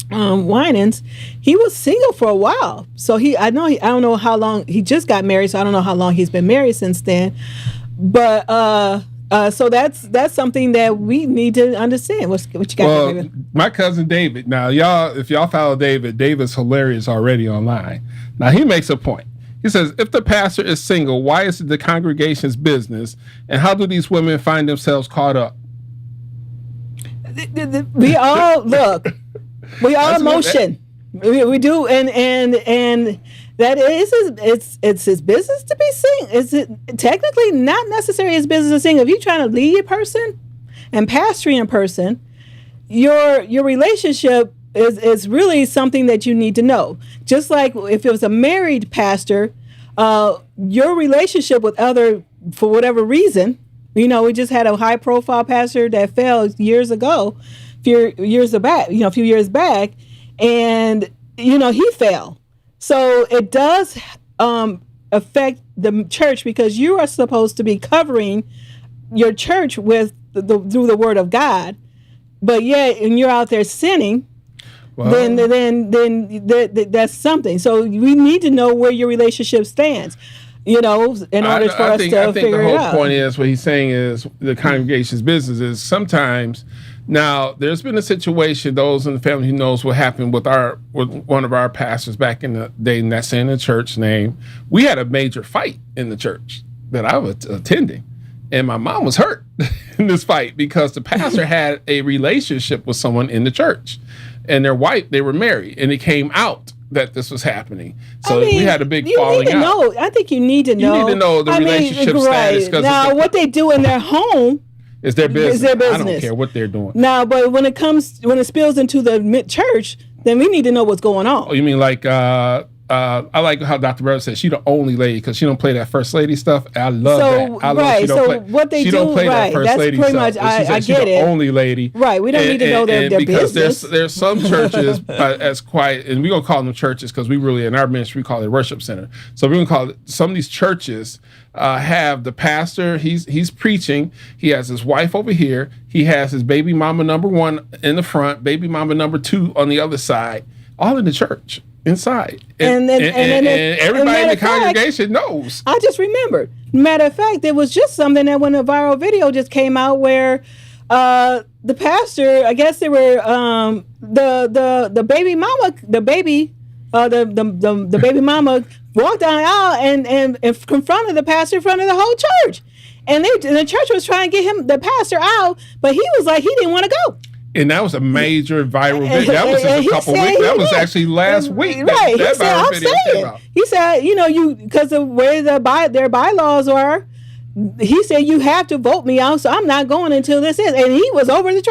Winans. He was single for a while. So I don't know how long he just got married. So I don't know how long he's been married since then. But so that's something that we need to understand. What you got? Well, my cousin David. Now, if y'all follow David's hilarious already online. Now he makes a point. He says, if the pastor is single, why is it the congregation's business? And how do these women find themselves caught up? We all we all emotion. We do, and that is it's his business to be single. Is it technically not necessarily his business to sing? If you're trying to lead a person and pastoring a person, your relationship is really something that you need to know. Just like if it was a married pastor, your relationship with for whatever reason, we just had a high profile pastor that fell years ago, a few years back, and he fell. So it does affect the church because you are supposed to be covering your church with through the word of God, but yet and you're out there sinning. Well, then that's something. So we need to know where your relationship stands. In order for us to figure it out. I think the whole point is what he's saying is the congregation's business is sometimes. Now, there's been a situation, those in the family who knows what happened with one of our pastors back in the day, and that's in the church name. We had a major fight in the church that I was attending, and my mom was hurt in this fight because the pastor had a relationship with someone in the church, and their wife, they were married, and it came out that this was happening. So we had a big falling out. I think you need to know. You need to know the relationship status. Right. Now, what they do in their home is their business. I don't care what they're doing. Now, but when it spills into the church, then we need to know what's going on. Oh, you mean like I like how Dr. Burrow said she's the only lady because she don't play that first lady stuff. I love that. I love she don't play that first lady stuff. Much, I get it. The only lady. Right. We don't need to know their because business. There's some churches as quiet, and we're gonna call them churches because we really in our ministry we call it a worship center. So we're gonna call it some of these churches have the pastor. He's preaching. He has his wife over here. He has his baby mama number 1 in the front, baby mama number 2 on the other side, all in the church. Inside. And everybody in the congregation knows. I just remembered. Matter of fact, there was just something that when a viral video just came out where the pastor, I guess they were the baby mama, the baby mama walked down the aisle and confronted the pastor in front of the whole church. And the church was trying to get the pastor out, but he was like he didn't want to go. And that was a major viral video. That was just a couple weeks. That was actually last week. Right. That viral video came out. He said, because of where their bylaws are, he said, you have to vote me out, so I'm not going until this is. And he was over it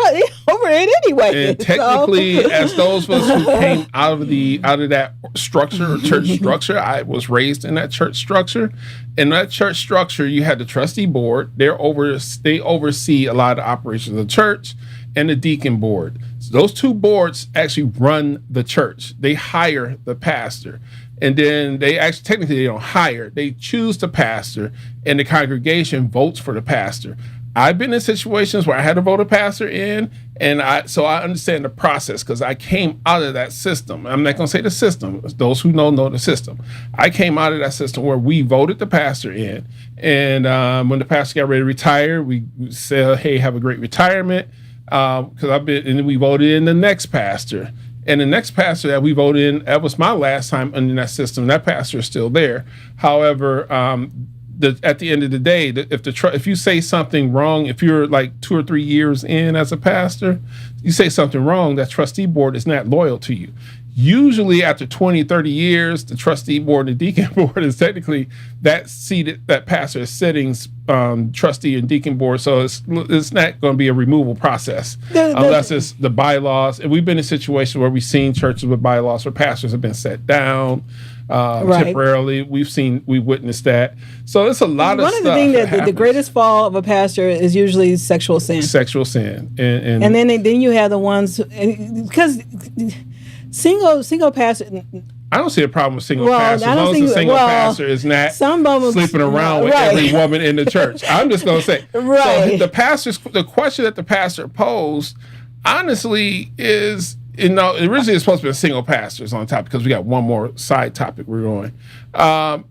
anyway. And technically, as those of us who came out of that structure, or church structure, I was raised in that church structure. In that church structure, you had the trustee board. They oversee a lot of the operations of the church. And the deacon board. So those two boards actually run the church. They hire the pastor. And then technically they don't hire. They choose the pastor and the congregation votes for the pastor. I've been in situations where I had to vote a pastor in, and so I understand the process because I came out of that system. I'm not going to say the system. Those who know the system. I came out of that system where we voted the pastor in. And when the pastor got ready to retire, we said, hey, have a great retirement. Because and we voted in the next pastor. And the next pastor that we voted in, that was my last time under that system. That pastor is still there. However, at the end of the day, if you say something wrong, if you're like 2 or 3 years in as a pastor, you say something wrong, that trustee board is not loyal to you. Usually after 20, 30 years, the trustee board and the deacon board is technically that pastor is sitting trustee and deacon board. So it's not going to be a removal process unless it's the bylaws. And we've been in situations where we've seen churches with bylaws where pastors have been set down temporarily. We've witnessed that. So it's a lot of stuff. One of the things that the greatest fall of a pastor is usually sexual sin. Sexual sin. And then you have the ones, because single pastor. I don't see a problem with single pastors. As long as the single pastor is not sleeping around with every woman in the church. I'm just going to say. Right. So the question that the pastor posed, honestly, is, originally it's supposed to be single pastors on top because we got one more side topic we're going. I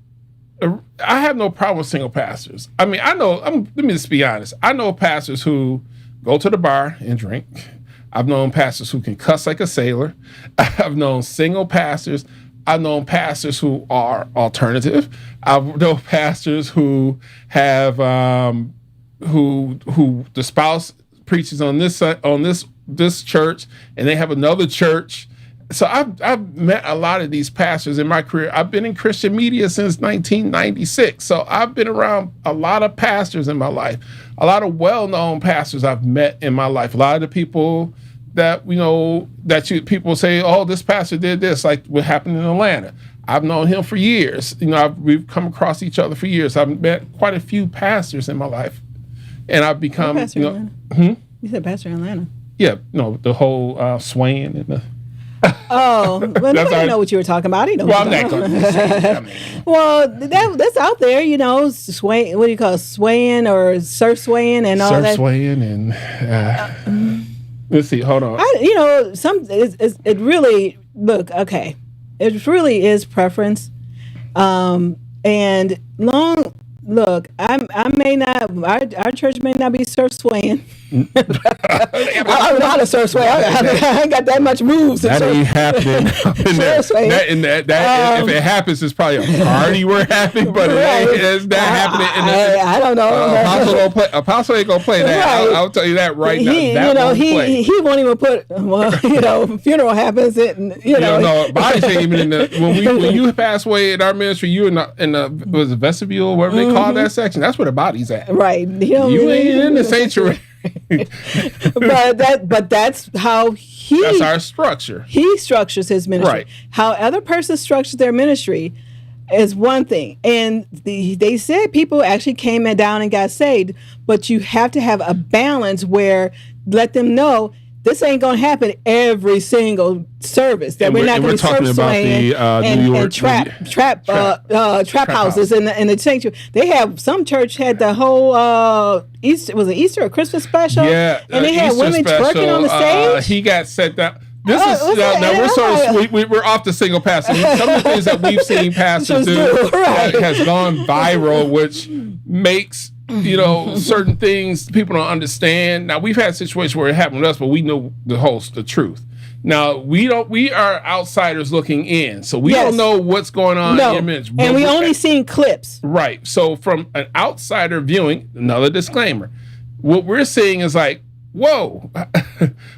have no problem with single pastors. I mean, let me just be honest. I know pastors who go to the bar and drink. I've known pastors who can cuss like a sailor. I've known single pastors. I've known pastors who are alternative. I've known pastors who have who the spouse preaches on this church, and they have another church. So I've met a lot of these pastors in my career. I've been in Christian media since 1996. So I've been around a lot of pastors in my life, a lot of well-known pastors I've met in my life. A lot of the people that, people say, oh, this pastor did this, like what happened in Atlanta. I've known him for years. We've come across each other for years. I've met quite a few pastors in my life. And I've become, You said pastor in Atlanta. Yeah, the whole swaying and the... Oh, well, That's nobody our- know what you were talking about. I didn't know. Well, what I'm you were not talking going to say it. I about. mean, Well, that's out there, you know, sway. What do you call it? Swaying or surf swaying and all surf that. swaying and let's see. Hold on. You know, it really look okay. It really is preference, and long. Look, I may not. Our church may not be surf swaying. I don't know how to surf sway. I ain't got that much moves. That ain't happening. Surf sway. If it happens, it's probably a party we're having, but it's not happening. I don't know. Apostle ain't gonna play that. Right. I'll tell you that right now. He, That you know, won't play. he won't even put. Well, you know, funeral happens. You know, bodies ain't even in the when you pass away in our ministry, you in the was the vestibule, whatever they call that section. That's where the body's at. right? You ain't in the sanctuary. but that's how That's our structure. he structures his ministry. Right. How other persons structure their ministry is one thing, and they said people actually came down and got saved, but you have to have a balance where let them know this ain't going to happen every single service. That And we're we're- not and going we're to talking surf about swaying the, New York- and trap houses house. in the sanctuary. They have some church had the whole Easter, was it Easter or Christmas special? Yeah, and they had Easter women special, twerking on the stage. He got set down. This Oh, is what's that? now we're And sort I'm of we're off the single pastor. Some of the things that we've seen pastors do Just do, right. that has gone viral, which makes certain things people don't understand. Now we've had situations where it happened to us, but we know the truth. Now we are outsiders looking in, so we Yes. don't know what's going on No, in your ministry. and we only seen clips. Right. So from an outsider viewing, another disclaimer, what we're seeing is like, whoa,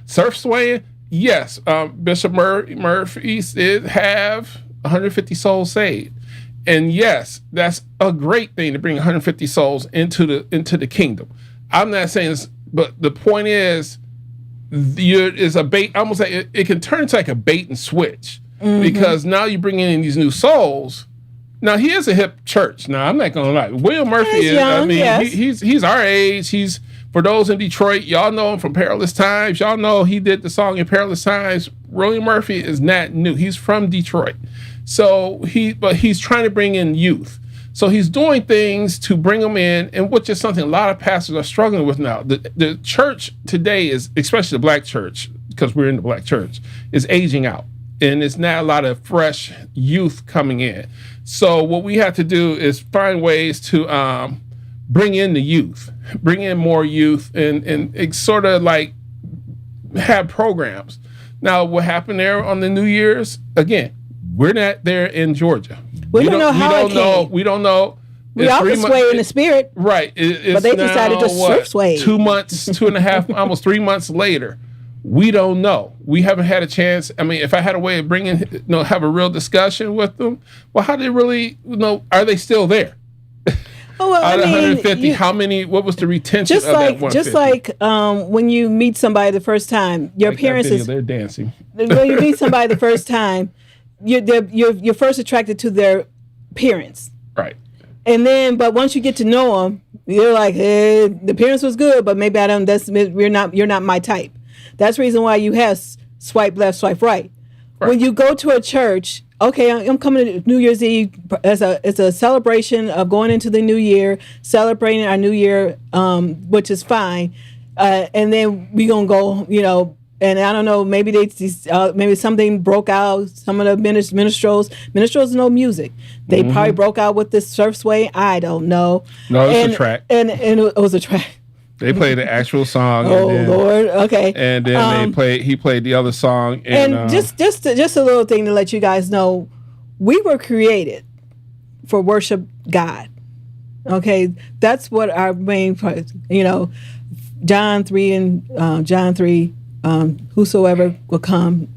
surf swaying. Yes, Bishop Murphy did have 150 souls saved, and yes, that's a great thing to bring 150 souls into the kingdom. I'm not saying this, but the point is, is a bait. Almost like it can turn into like a bait and switch because now you bring in these new souls. Now he is a hip church. Now I'm not gonna lie, William Murphy He's is. young, I mean, yes. he's our age. He's for those in Detroit, y'all know him from Perilous Times. Y'all know he did the song in Perilous Times. William Murphy is not new. He's from Detroit, so he's trying to bring in youth. So he's doing things to bring them in, and which is something a lot of pastors are struggling with now. The church today is, especially the black church, because we're in the black church, is aging out, and it's not a lot of fresh youth coming in. So what we have to do is find ways to bring in the youth, bring in more youth, and it's sort of like have programs. Now, what happened there on the New Year's? Again, we're not there in Georgia. We don't know how it came. We don't know. We It's all 3 can months- sway in the spirit. Right. It's they decided to now, surf sway. 2 months, 2.5, almost 3 months later. We don't know. We haven't had a chance. I mean, if I had a way of bringing, have a real discussion with them, well, how they really, are they still there? Oh, well, Out I of mean, 150, how many, what was the retention just of that like 150? when you meet somebody the first time, your Like that appearance video, is they're dancing. when you meet somebody the first time, you're first attracted to their appearance, Right. and then but once you get to know them, you're like, hey, the appearance was good, but maybe I don't. You're not my type. That's the reason why you have swipe left, swipe right. When you go to a church, okay, I'm coming to New Year's Eve it's a celebration of going into the new year, celebrating our new year, which is fine, and then we gonna go, and I don't know, maybe maybe something broke out. Some of the minstrels know music. They probably broke out with this surf sway. I don't know. No, it's a track. and it was a track. They played the actual song. Oh and then, Lord, okay. And then he played the other song. And just a little thing to let you guys know, we were created for worship God. Okay, that's what our main part. John 3 and John 3. Whosoever will come.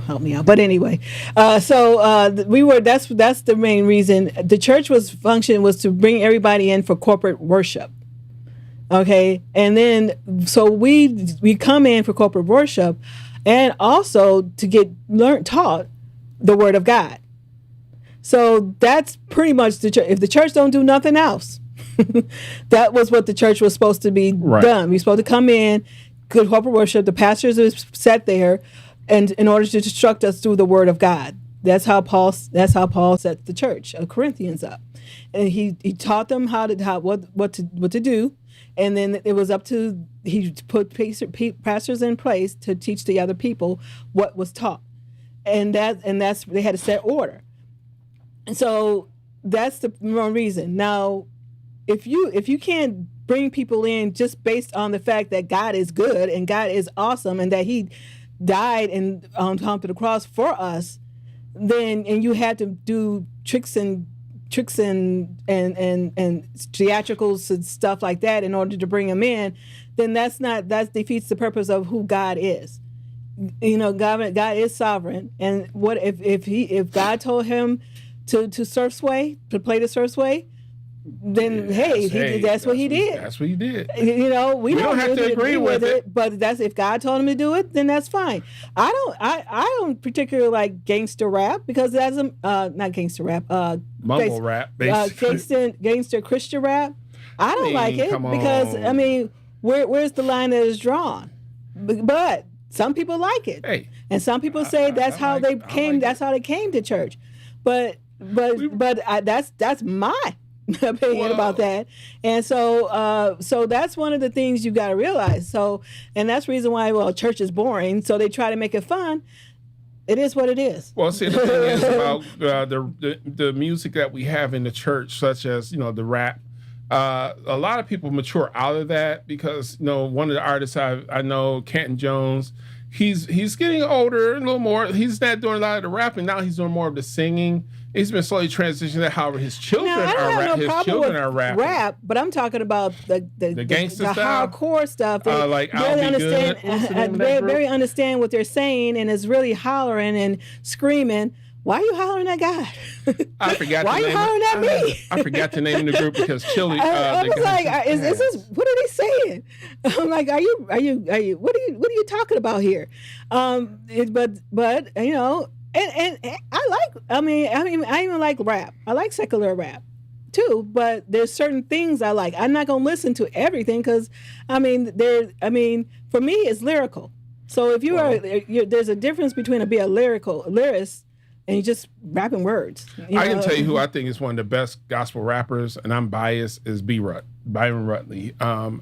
Help me out. But anyway, we were. That's the main reason the church was to bring everybody in for corporate worship. Okay, and then so we come in for corporate worship, and also to get taught the Word of God. So that's pretty much the church. If the church don't do nothing else, that was what the church was supposed to be done. We're supposed to come in, good corporate worship. The pastors are set there, and in order to instruct us through the Word of God. That's how Paul set the church of Corinthians up, and he taught them what to do, and then it was up to he put pastors in place to teach the other people what was taught, and that's they had a set order, and so that's the wrong reason. Now, if you can't bring people in just based on the fact that God is good and God is awesome and that He died and on top of the cross for us, then and you had to do tricks and theatricals and stuff like that in order to bring them in, then that defeats the purpose of who God is. God is sovereign, and what if God told him to surf sway, to play the surf sway, then that's what he did. That's what he did. We don't have to agree with it, but that's if God told him to do it, then that's fine. I don't particularly like gangster rap because that's not gangster rap, mumble rap, basically. Gangster Christian rap. I don't like it because where's the line that is drawn? But some people like it, and some people say that's how they came to church. But that's my opinion about that, and so that's one of the things you got to realize. So, and that's the reason why church is boring. So they try to make it fun. It is what it is. Well, see, the thing is about the music that we have in the church, such as the rap. A lot of people mature out of that because one of the artists I know, Canton Jones. He's getting older, a little more. He's not doing a lot of the rapping now. He's doing more of the singing. He's been slowly transitioning to how his children are rapping. Rap, but I'm talking about the gangster the style, hardcore stuff. They like really understand what they're saying, and is really hollering and screaming. Why are you hollering at God? I forgot. Why are you hollering at me? I forgot to name the group because Chili. I was like, is this? What are they saying? I'm like, are you? What are you talking about here? But and I even like rap. I like secular rap too. But there's certain things I like. I'm not gonna listen to everything because for me it's lyrical. So if there's a difference between being a lyricist and you just rapping words. I can tell you who I think is one of the best gospel rappers, and I'm biased, is Byron Rutley.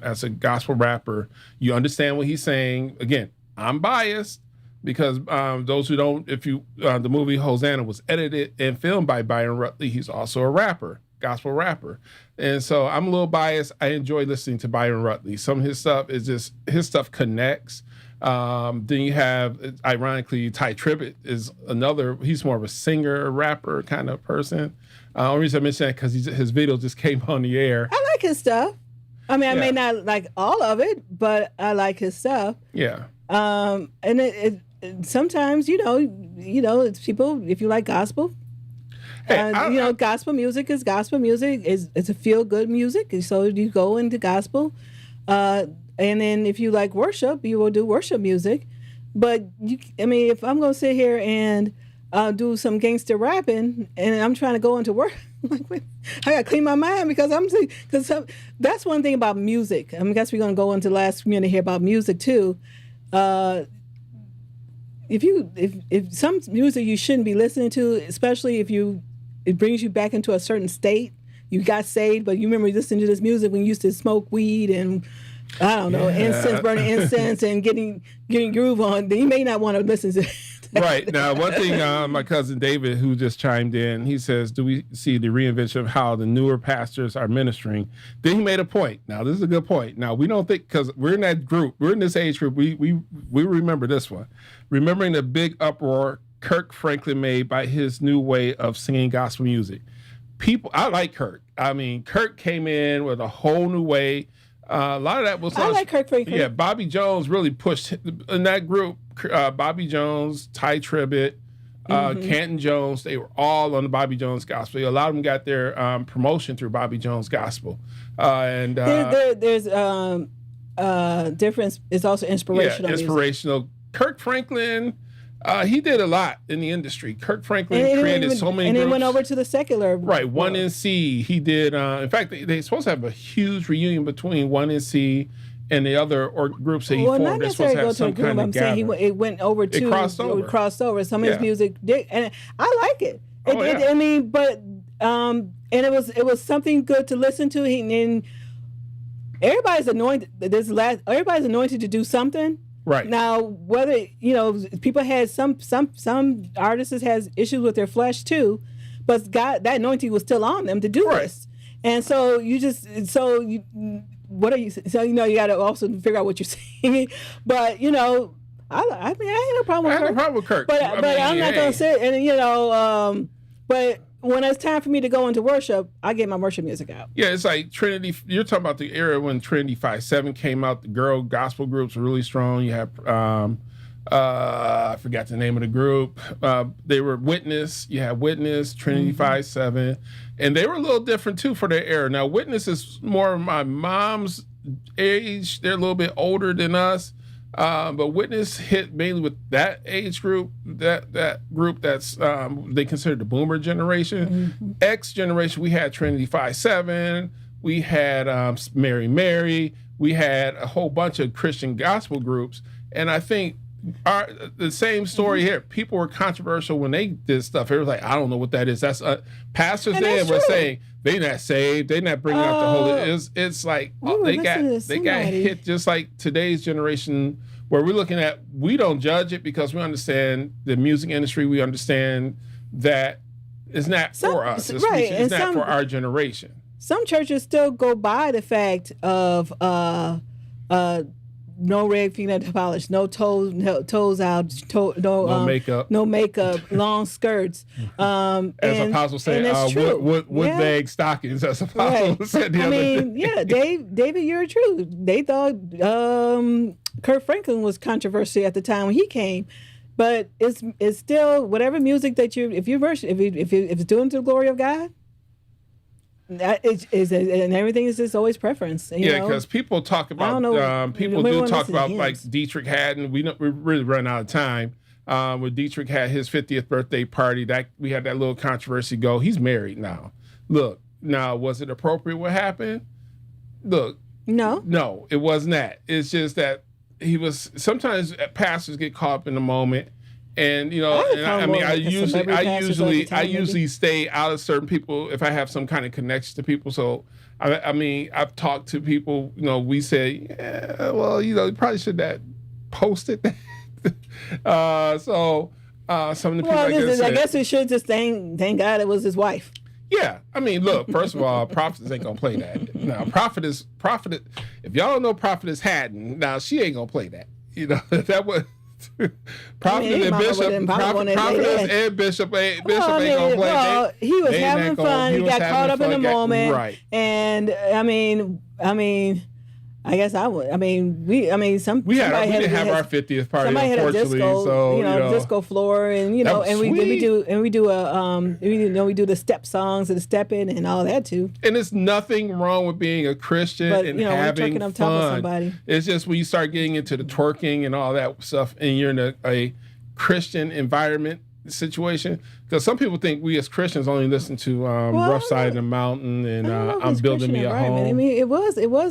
As a gospel rapper, you understand what he's saying. Again, I'm biased because those who don't, the movie Hosanna was edited and filmed by Byron Rutley. He's also a rapper, gospel rapper. And so I'm a little biased. I enjoy listening to Byron Rutley. Some of his stuff his stuff connects. Then you have, ironically, Ty Tribbett is another. He's more of a singer, rapper kind of person. Only reason I mention that because his video just came on the air. I like his stuff. I may not like all of it, but I like his stuff. Yeah. And it sometimes it's people. If you like gospel, gospel music is gospel music. It's a feel good music, and so you go into gospel. And then if you like worship, you will do worship music. But if I'm going to sit here and do some gangster rapping and I'm trying to go into work, I got to clean my mind because that's one thing about music. I guess we're going to go into the last minute here about music too. If some music you shouldn't be listening to, especially if it brings you back into a certain state. You got saved, but you remember listening to this music when you used to smoke weed and burning incense and getting groove on, then you may not want to listen to it. Right. Now, one thing, my cousin David, who just chimed in, he says, do we see the reinvention of how the newer pastors are ministering? Then he made a point. Now, this is a good point. Now, we don't think, because we're in that group, we're in this age group, we remember this one. Remembering the big uproar Kirk Franklin made by his new way of singing gospel music. I like Kirk. Kirk came in with a whole new way. A lot of that was. I like Kirk Franklin. Yeah, Bobby Jones really pushed in that group. Bobby Jones, Ty Tribbett, Canton Jones, they were all on the Bobby Jones gospel. A lot of them got their promotion through Bobby Jones gospel. There's difference. It's also inspirational. Yeah, inspirational. Music. Kirk Franklin. He did a lot in the industry. Kirk Franklin created so many groups. And he went over to the secular. Right, 1NC. He did, in fact, they're supposed to have a huge reunion between 1NC and the other or groups that he Well, formed, not they're supposed necessarily to go have to a some group. kind I'm of saying gathering. it went over to crossed over. Some of his Yeah. music did, and I like it. Oh, yeah. I mean, but and it was something good to listen to. And everybody's anointed. Everybody's anointed to do something. Right. Now, whether people had some artists has issues with their flesh too, but God, that anointing was still on them to do this. And so you what are you? So you got to also figure out what you're saying. But I mean, I ain't no problem with Kirk. I have no problem with Kirk. But I'm not gonna sit and but when it's time for me to go into worship, I get my worship music out. Yeah, it's like Trinity. You're talking about the era when Trinity 5-7 came out. The girl gospel groups were really strong. You have I forgot the name of the group. They were Witness. You had Witness, Trinity 5-7, and they were a little different too for their era. Now Witness is more of my mom's age. They're a little bit older than us. But Witness hit mainly with that age group, that group that's they consider the boomer generation. X generation, we had Trinity 5-7, we had Mary, we had a whole bunch of Christian gospel groups, and I think the same story here. People were controversial when they did stuff. It was like, I don't know what that is. That's pastors then were saying they not saved, they not bringing out the Holy. It's like they got hit just like today's generation, where we're looking at. We don't judge it because we understand the music industry. We understand that it's not for us. It's not for our generation. Some churches still go by the fact of no red fingernail polish, no toes out, no makeup, long skirts. As Apostle said, wood bag stockings. As Apostle said the other day. David, you're true. They thought Kirk Franklin was controversial at the time when he came, but it's still whatever music that if it's doing to the glory of God. That is, and everything is just always preference. Because people talk about people do talk about like Dietrich Haddon. We really run out of time. When Dietrich had his 50th birthday party, that we had that little controversy go. He's married now. Look, now was it appropriate what happened? Look, no, it wasn't that. It's just that he was. Sometimes pastors get caught up in the moment. And I usually stay out of certain people if I have some kind of connection to people. So I've talked to people. We say, you probably should have posted that. Some of the people. I guess we should just thank God it was his wife. Yeah, I mean, look. First of all, Prophetess ain't gonna play that. Now, Prophetess. If y'all don't know Prophetess Haddon, now she ain't gonna play that. That was. Prophetess and Bishop ain't gonna play. He was having fun. He got caught up in the moment, right? And I mean, I guess I would. We didn't have our 50th party. Somebody had a disco, disco floor, and we do the step songs and the step in and all that too. And there's nothing wrong with being a Christian and having fun. Top of somebody. It's just when you start getting into the twerking and all that stuff, and you're in a Christian environment situation, because some people think we as Christians only listen to Rough Side of the Mountain and I'm Building Me a Home. I mean, it wasn't. Well,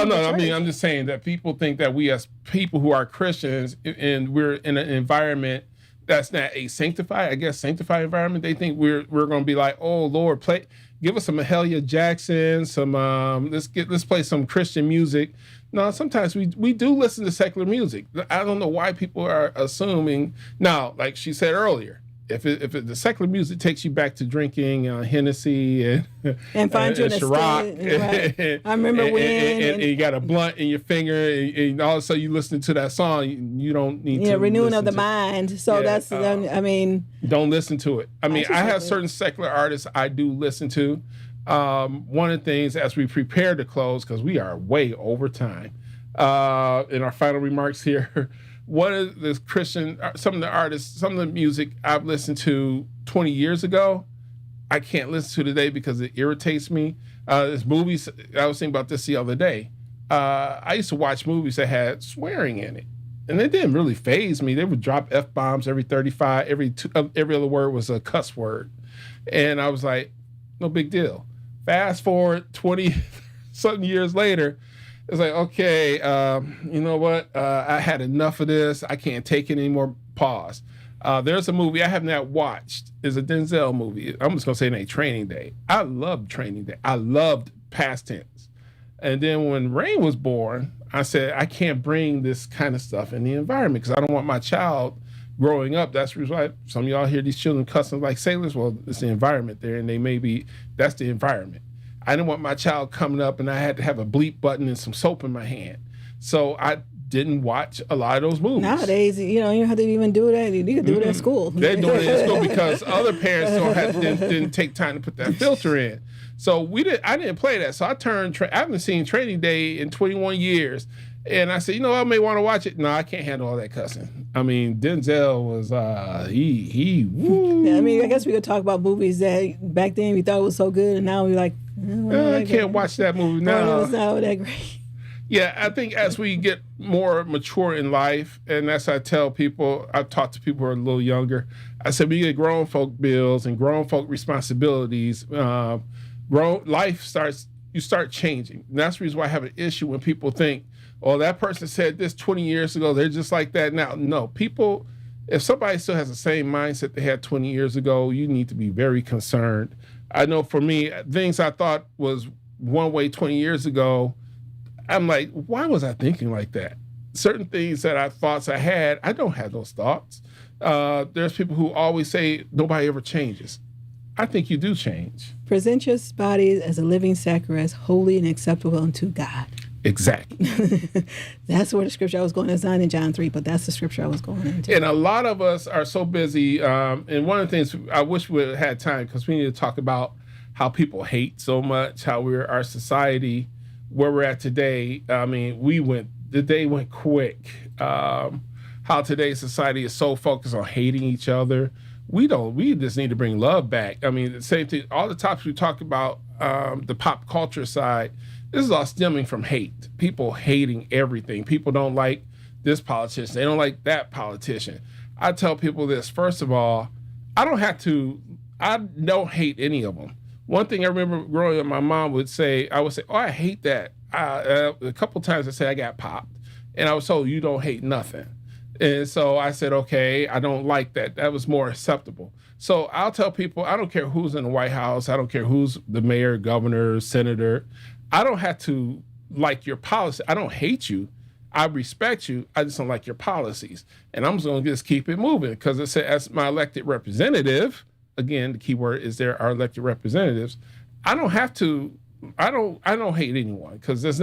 no, I'm just saying that people think that we as people who are Christians and we're in an environment that's not a sanctified environment. They think we're going to be like, oh Lord, give us some Mahalia Jackson, some let's play some Christian music. No, sometimes we do listen to secular music. I don't know why people are assuming. Now, like she said earlier, if the secular music takes you back to drinking Hennessy and find you in Ciroc, I remember and you got a blunt in your finger, and all of a sudden you listen to that song, you don't need to renewing of the mind. So that's don't listen to it. I have certain secular artists I do listen to. One of the things as we prepare to close, because we are way over time, in our final remarks here, one of the some of the artists, some of the music I've listened to 20 years ago, I can't listen to today because it irritates me. There's movies, I was thinking about this the other day. I used to watch movies that had swearing in it, and it didn't really faze me. They would drop F-bombs every 35, every other word was a cuss word. And I was like, no big deal. Fast forward 20 something years later, It's like, okay, you know what? I had enough of this. I can't take it anymore. Pause. There's a movie I have not watched. It's a Denzel movie. I'm just gonna say name Training Day. I loved Training Day. I loved past tense. And then when Rain was born, I said I can't bring this kind of stuff in the environment because I don't want my child growing up. That's the reason why some of y'all hear these children cussing like sailors. Well, it's the environment there, and that's the environment. I didn't want my child coming up and I had to have a bleep button and some soap in my hand. So I didn't watch a lot of those movies. Nowadays, you don't have to even do that. You can do it at school. They're doing it at school because other parents didn't take time to put that filter in. So I didn't play that. So I I haven't seen Training Day in 21 years. And I said, I may want to watch it. No, I can't handle all that cussing. I mean, Denzel was, woo. I mean, I guess we could talk about movies that back then we thought was so good, and now we're like, I can't watch that movie now. It's not that great. Yeah, I think as we get more mature in life, and as I tell people, I talk to people who are a little younger, I said, we get grown folk bills and grown folk responsibilities. You start changing. And that's the reason why I have an issue when people think, oh, that person said this 20 years ago, they're just like that now. No, people, if somebody still has the same mindset they had 20 years ago, you need to be very concerned. I know for me, things I thought was one way 20 years ago, I'm like, why was I thinking like that? Certain things that thoughts I had, I don't have those thoughts. There's people who always say nobody ever changes. I think you do change. Present your body as a living sacrifice, holy and acceptable unto God. Exactly. That's where the scripture I was going. It's not in John 3, but that's the scripture I was going into. And a lot of us are so busy. And one of the things I wish we had time, because we need to talk about how people hate so much, how our society, where we're at today. I mean, the day went quick. How today's society is so focused on hating each other. We just need to bring love back. I mean, the same thing, all the topics we talk about, the pop culture side, this is all stemming from hate. People hating everything. People don't like this politician. They don't like that politician. I tell people this, first of all, I don't hate any of them. One thing I remember growing up, my mom would say, oh, I hate that. A couple times I said I got popped. And I was told, you don't hate nothing. And so I said, okay, I don't like that. That was more acceptable. So I'll tell people, I don't care who's in the White House. I don't care who's the mayor, governor, senator. I don't have to like your policy. I don't hate you. I respect you. I just don't like your policies. And I'm just going to just keep it moving because it said, as my elected representative, again, the key word is there are elected representatives. I don't have to, I don't hate anyone because that's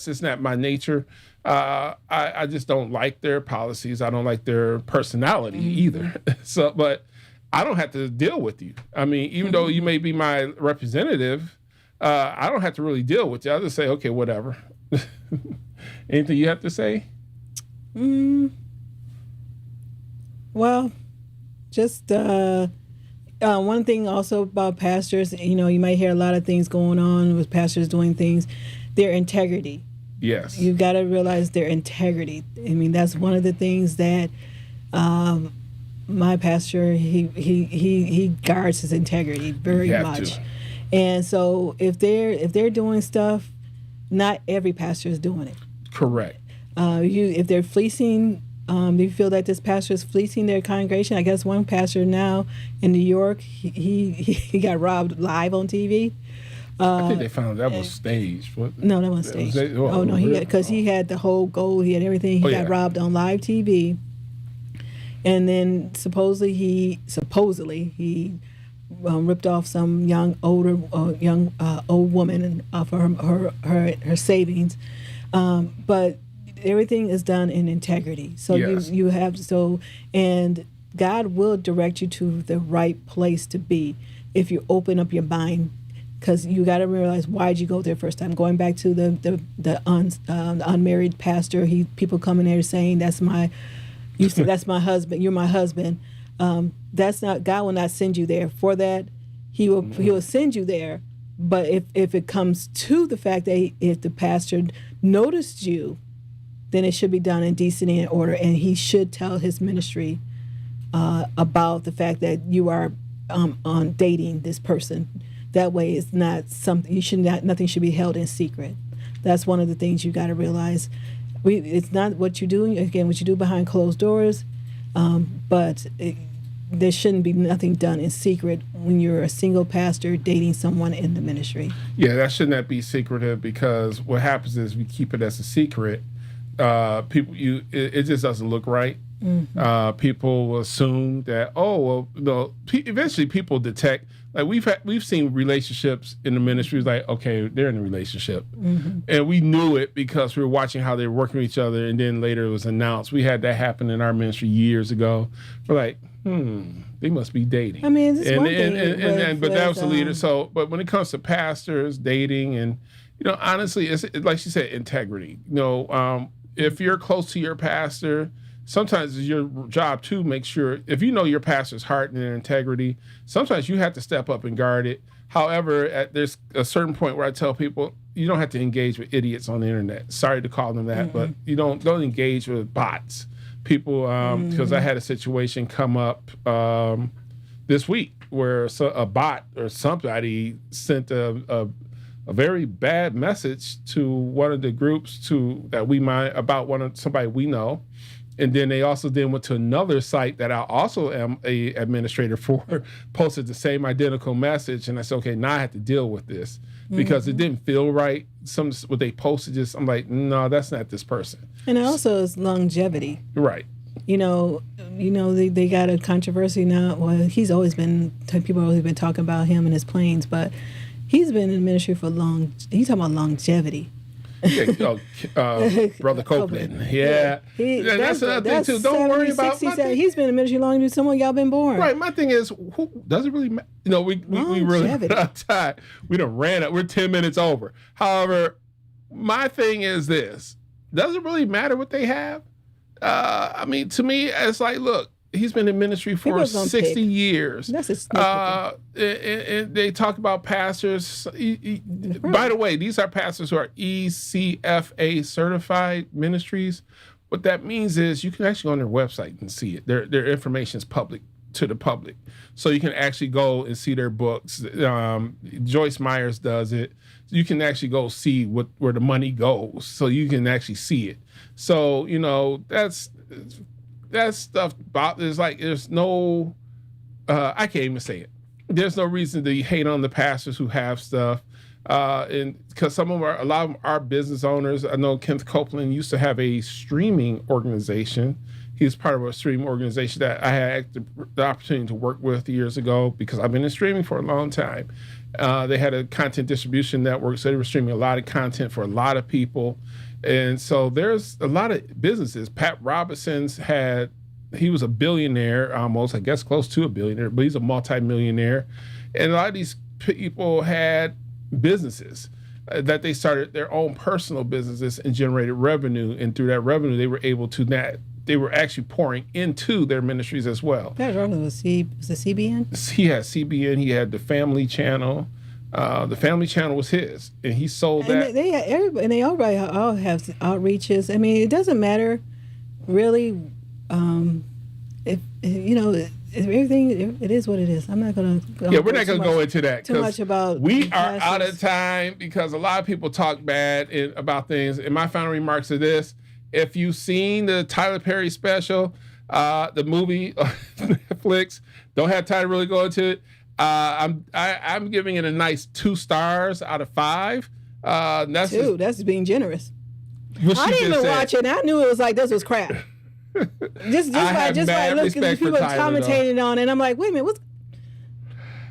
just not my nature. I just don't like their policies. I don't like their personality either. So, but I don't have to deal with you. I mean, even though you may be my representative, I don't have to really deal with you. I'll just say, okay, whatever. Anything you have to say? Well, just one thing also about pastors, you might hear a lot of things going on with pastors doing things, their integrity. Yes. You've got to realize their integrity. I mean, that's one of the things that my pastor, he guards his integrity very much. And so if they're doing stuff, not every pastor is doing it. Correct. If they're fleecing, if you feel that this pastor is fleecing their congregation, I guess one pastor now in New York, he got robbed live on TV. I think they found that was staged. No, that wasn't staged. Because he had the whole gold, he had everything. He got robbed on live TV, and then supposedly he ripped off some young old woman of her savings, but everything is done in integrity. So you have and God will direct you to the right place to be if you open up your mind. Because you got to realize, why'd you go there first time? Going back to the unmarried pastor, people coming there saying that's my husband. You're my husband. That's not, God will not send you there for that. He will send you there. But if it comes to the fact that if the pastor noticed you, then it should be done in decency and order, and he should tell his ministry about the fact that you are on dating this person. That way, it's not something nothing should be held in secret. That's one of the things you got to realize. It's not what you do, again, what you do behind closed doors, but there shouldn't be nothing done in secret when you're a single pastor dating someone in the ministry. Yeah, that should not be secretive, because what happens is we keep it as a secret. It just doesn't look right. Mm-hmm. People will assume that, eventually people detect. Like we've seen relationships in the ministry, like, okay, they're in a relationship, and we knew it because we were watching how they were working with each other, and then later it was announced. We had that happen in our ministry years ago. We're like, they must be dating. I mean, it's one thing, but that was the leader. So, but when it comes to pastors dating, and honestly, it's like she said, integrity. If you're close to your pastor, sometimes it's your job to make sure, if you know your pastor's heart and their integrity, sometimes you have to step up and guard it. However, there's a certain point where I tell people, you don't have to engage with idiots on the internet. Sorry to call them that, but you don't engage with bots. People, because I had a situation come up this week where a bot or somebody sent a very bad message to one of the groups about somebody we know. And then they also then went to another site that I also am a administrator for, posted the same identical message. And I said, okay, now I have to deal with this because it didn't feel right. What they posted, I'm like, no, that's not this person. And also it's longevity. Right. They got a controversy now. Well, people have always been talking about him and his planes, but he's been in the ministry for long. He's talking about longevity. Brother Copeland. Yeah. That's another thing too. Don't worry about 67. He's been in the ministry longer than some of y'all been born. Right. My thing is, does it really matter? We really out of time. We done ran it. We're 10 minutes over. However, my thing is this. Does it really matter what they have? To me, it's like, look, he's been in ministry for 60 years. That's and they talk about pastors. By the way, these are pastors who are ECFA certified ministries. What that means is you can actually go on their website and see it. Their information is public to the public. So you can actually go and see their books. Joyce Myers does it. You can actually go see where the money goes. So you can actually see it. So, that stuff is like, there's no, I can't even say it. There's no reason to hate on the pastors who have stuff. And because a lot of them are business owners. I know Kenneth Copeland used to have a streaming organization. He was part of a streaming organization that I had the opportunity to work with years ago because I've been in streaming for a long time. They had a content distribution network, so they were streaming a lot of content for a lot of people. And so there's a lot of businesses. Pat Robinson's he was a billionaire, almost, I guess close to a billionaire, but he's a multimillionaire. And a lot of these people had businesses that they started their own personal businesses and generated revenue. And through that revenue, they were able to they were actually pouring into their ministries as well. Pat Robinson was the CBN? He had CBN. He had the Family Channel. The Family Channel was his, and he sold that. They all have outreaches. I mean, it doesn't matter really. If everything, it is what it is. I'm not gonna. We're not gonna go into that too much about. We are out of time because a lot of people talk bad about things. And my final remarks are this: if you've seen the Tyler Perry special, the movie Netflix, don't have time to really go into it. I'm giving it a nice 2 stars out of 5. That's 2. That's being generous. I didn't even watch it. And I knew it was like this was crap. just by looking at people commentating on it, and I'm like, wait a minute,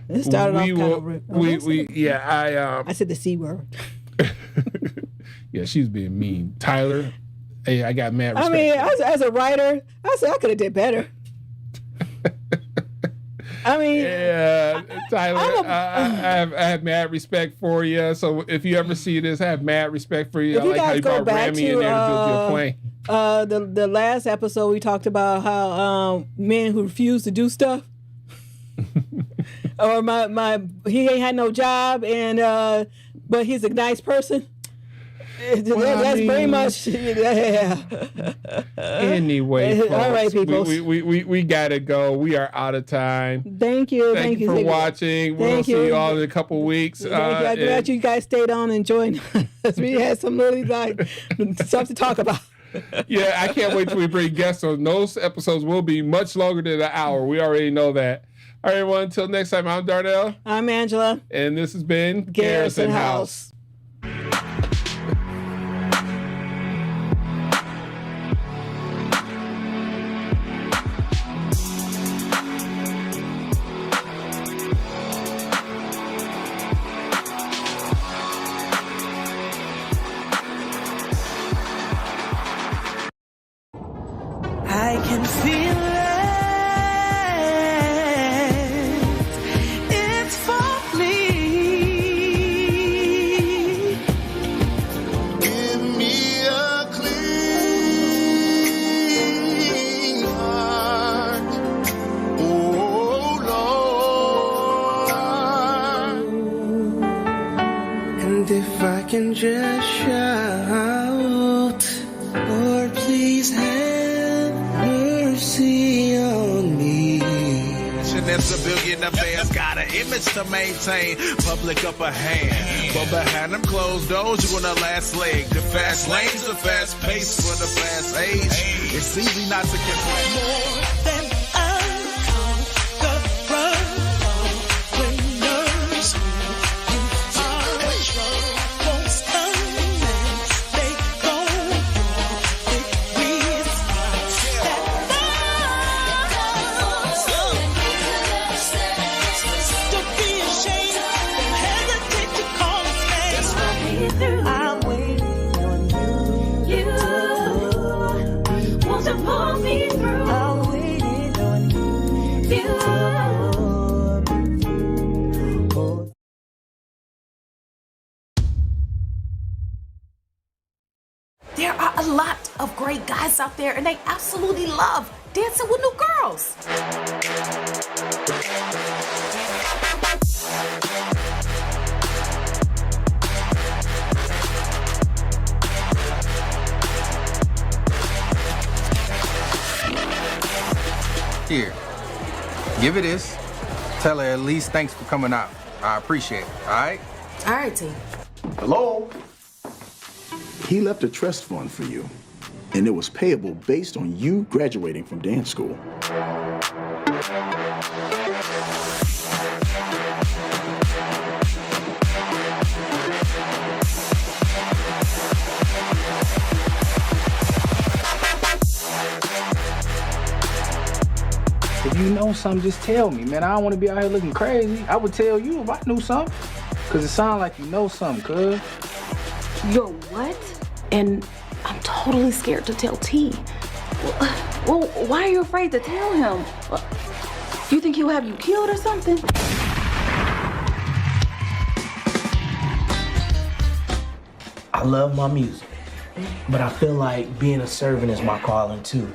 it started off kind of. I said the C word. Yeah, she's being mean. Tyler, hey, I got mad respect. I mean, as a writer, I said I could have did better. I mean, yeah, Tyler, I have mad respect for you. So if you ever see this, I have mad respect for you. I like how you brought Rami in there to build your plane. The last episode we talked about how men who refuse to do stuff, or he ain't had no job and but he's a nice person. That's very much. Yeah. Anyway, folks, all right, people. We gotta go. We are out of time. Thank you. Thank you for watching. We'll see you all in a couple weeks. I'm glad you guys stayed on and joined us. We had some really stuff to talk about. Yeah, I can't wait till we bring guests on. Those episodes will be much longer than an hour. We already know that. All right, everyone. Until next time, I'm Darnell. I'm Angela. And this has been Garrison House. I can feel it. It's for me. Give me a clean heart, oh Lord. And if I can just shout, Lord, please have mercy on me. It's a billion affairs, got an image to maintain, public upper hand. But behind them closed doors, you on the last leg. The fast lane's the fast pace for the fast age. It's easy not to complain. More than a conqueror, winners. You are troubles come and they go. Victories that don't be ashamed, don't hesitate to call his name. I'm waiting on you. Won't you pull me through? I'm waiting on you. There are a lot of great guys out there, and they absolutely love dancing with new girls. Here, give her this. Tell her at least thanks for coming out. I appreciate it, all right? All right, T. Hello? He left a trust fund for you, and it was payable based on you graduating from dance school. If you know something, just tell me, man. I don't want to be out here looking crazy. I would tell you if I knew something. Cause it sounds like you know something, cuz. You're what? And I'm totally scared to tell T. Well, why are you afraid to tell him? You think he'll have you killed or something? I love my music, but I feel like being a servant is my calling too.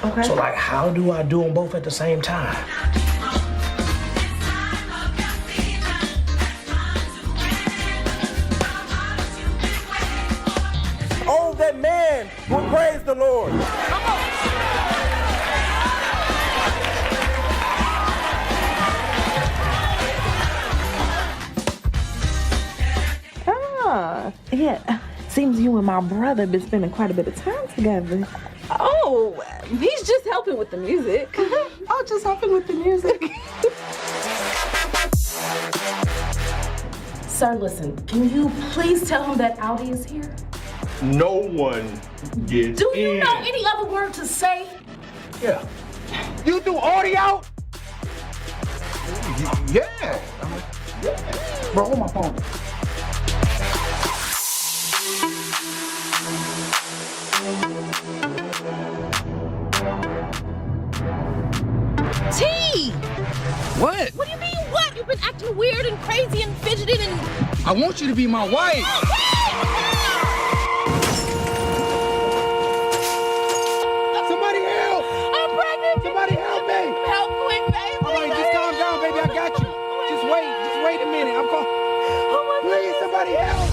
Okay. So like, how do I do them both at the same time? Oh, that man will praise the Lord. Yeah. Seems you and my brother been spending quite a bit of time together. Oh, he's just helping with the music. Oh, just helping with the music. Sir, listen, can you please tell him that Audi is here? No one gets Do you in. know any other word to say? Yeah. You do audio? Yeah. Bro, hold my phone. T! What? What do you mean what? You've been acting weird and crazy and fidgeting and... I want you to be my wife. Somebody help! I'm pregnant! Somebody help me! Help quick, baby! All right, just calm down, baby. I got you. Just wait a minute. I'm calling. Oh my Please, somebody help!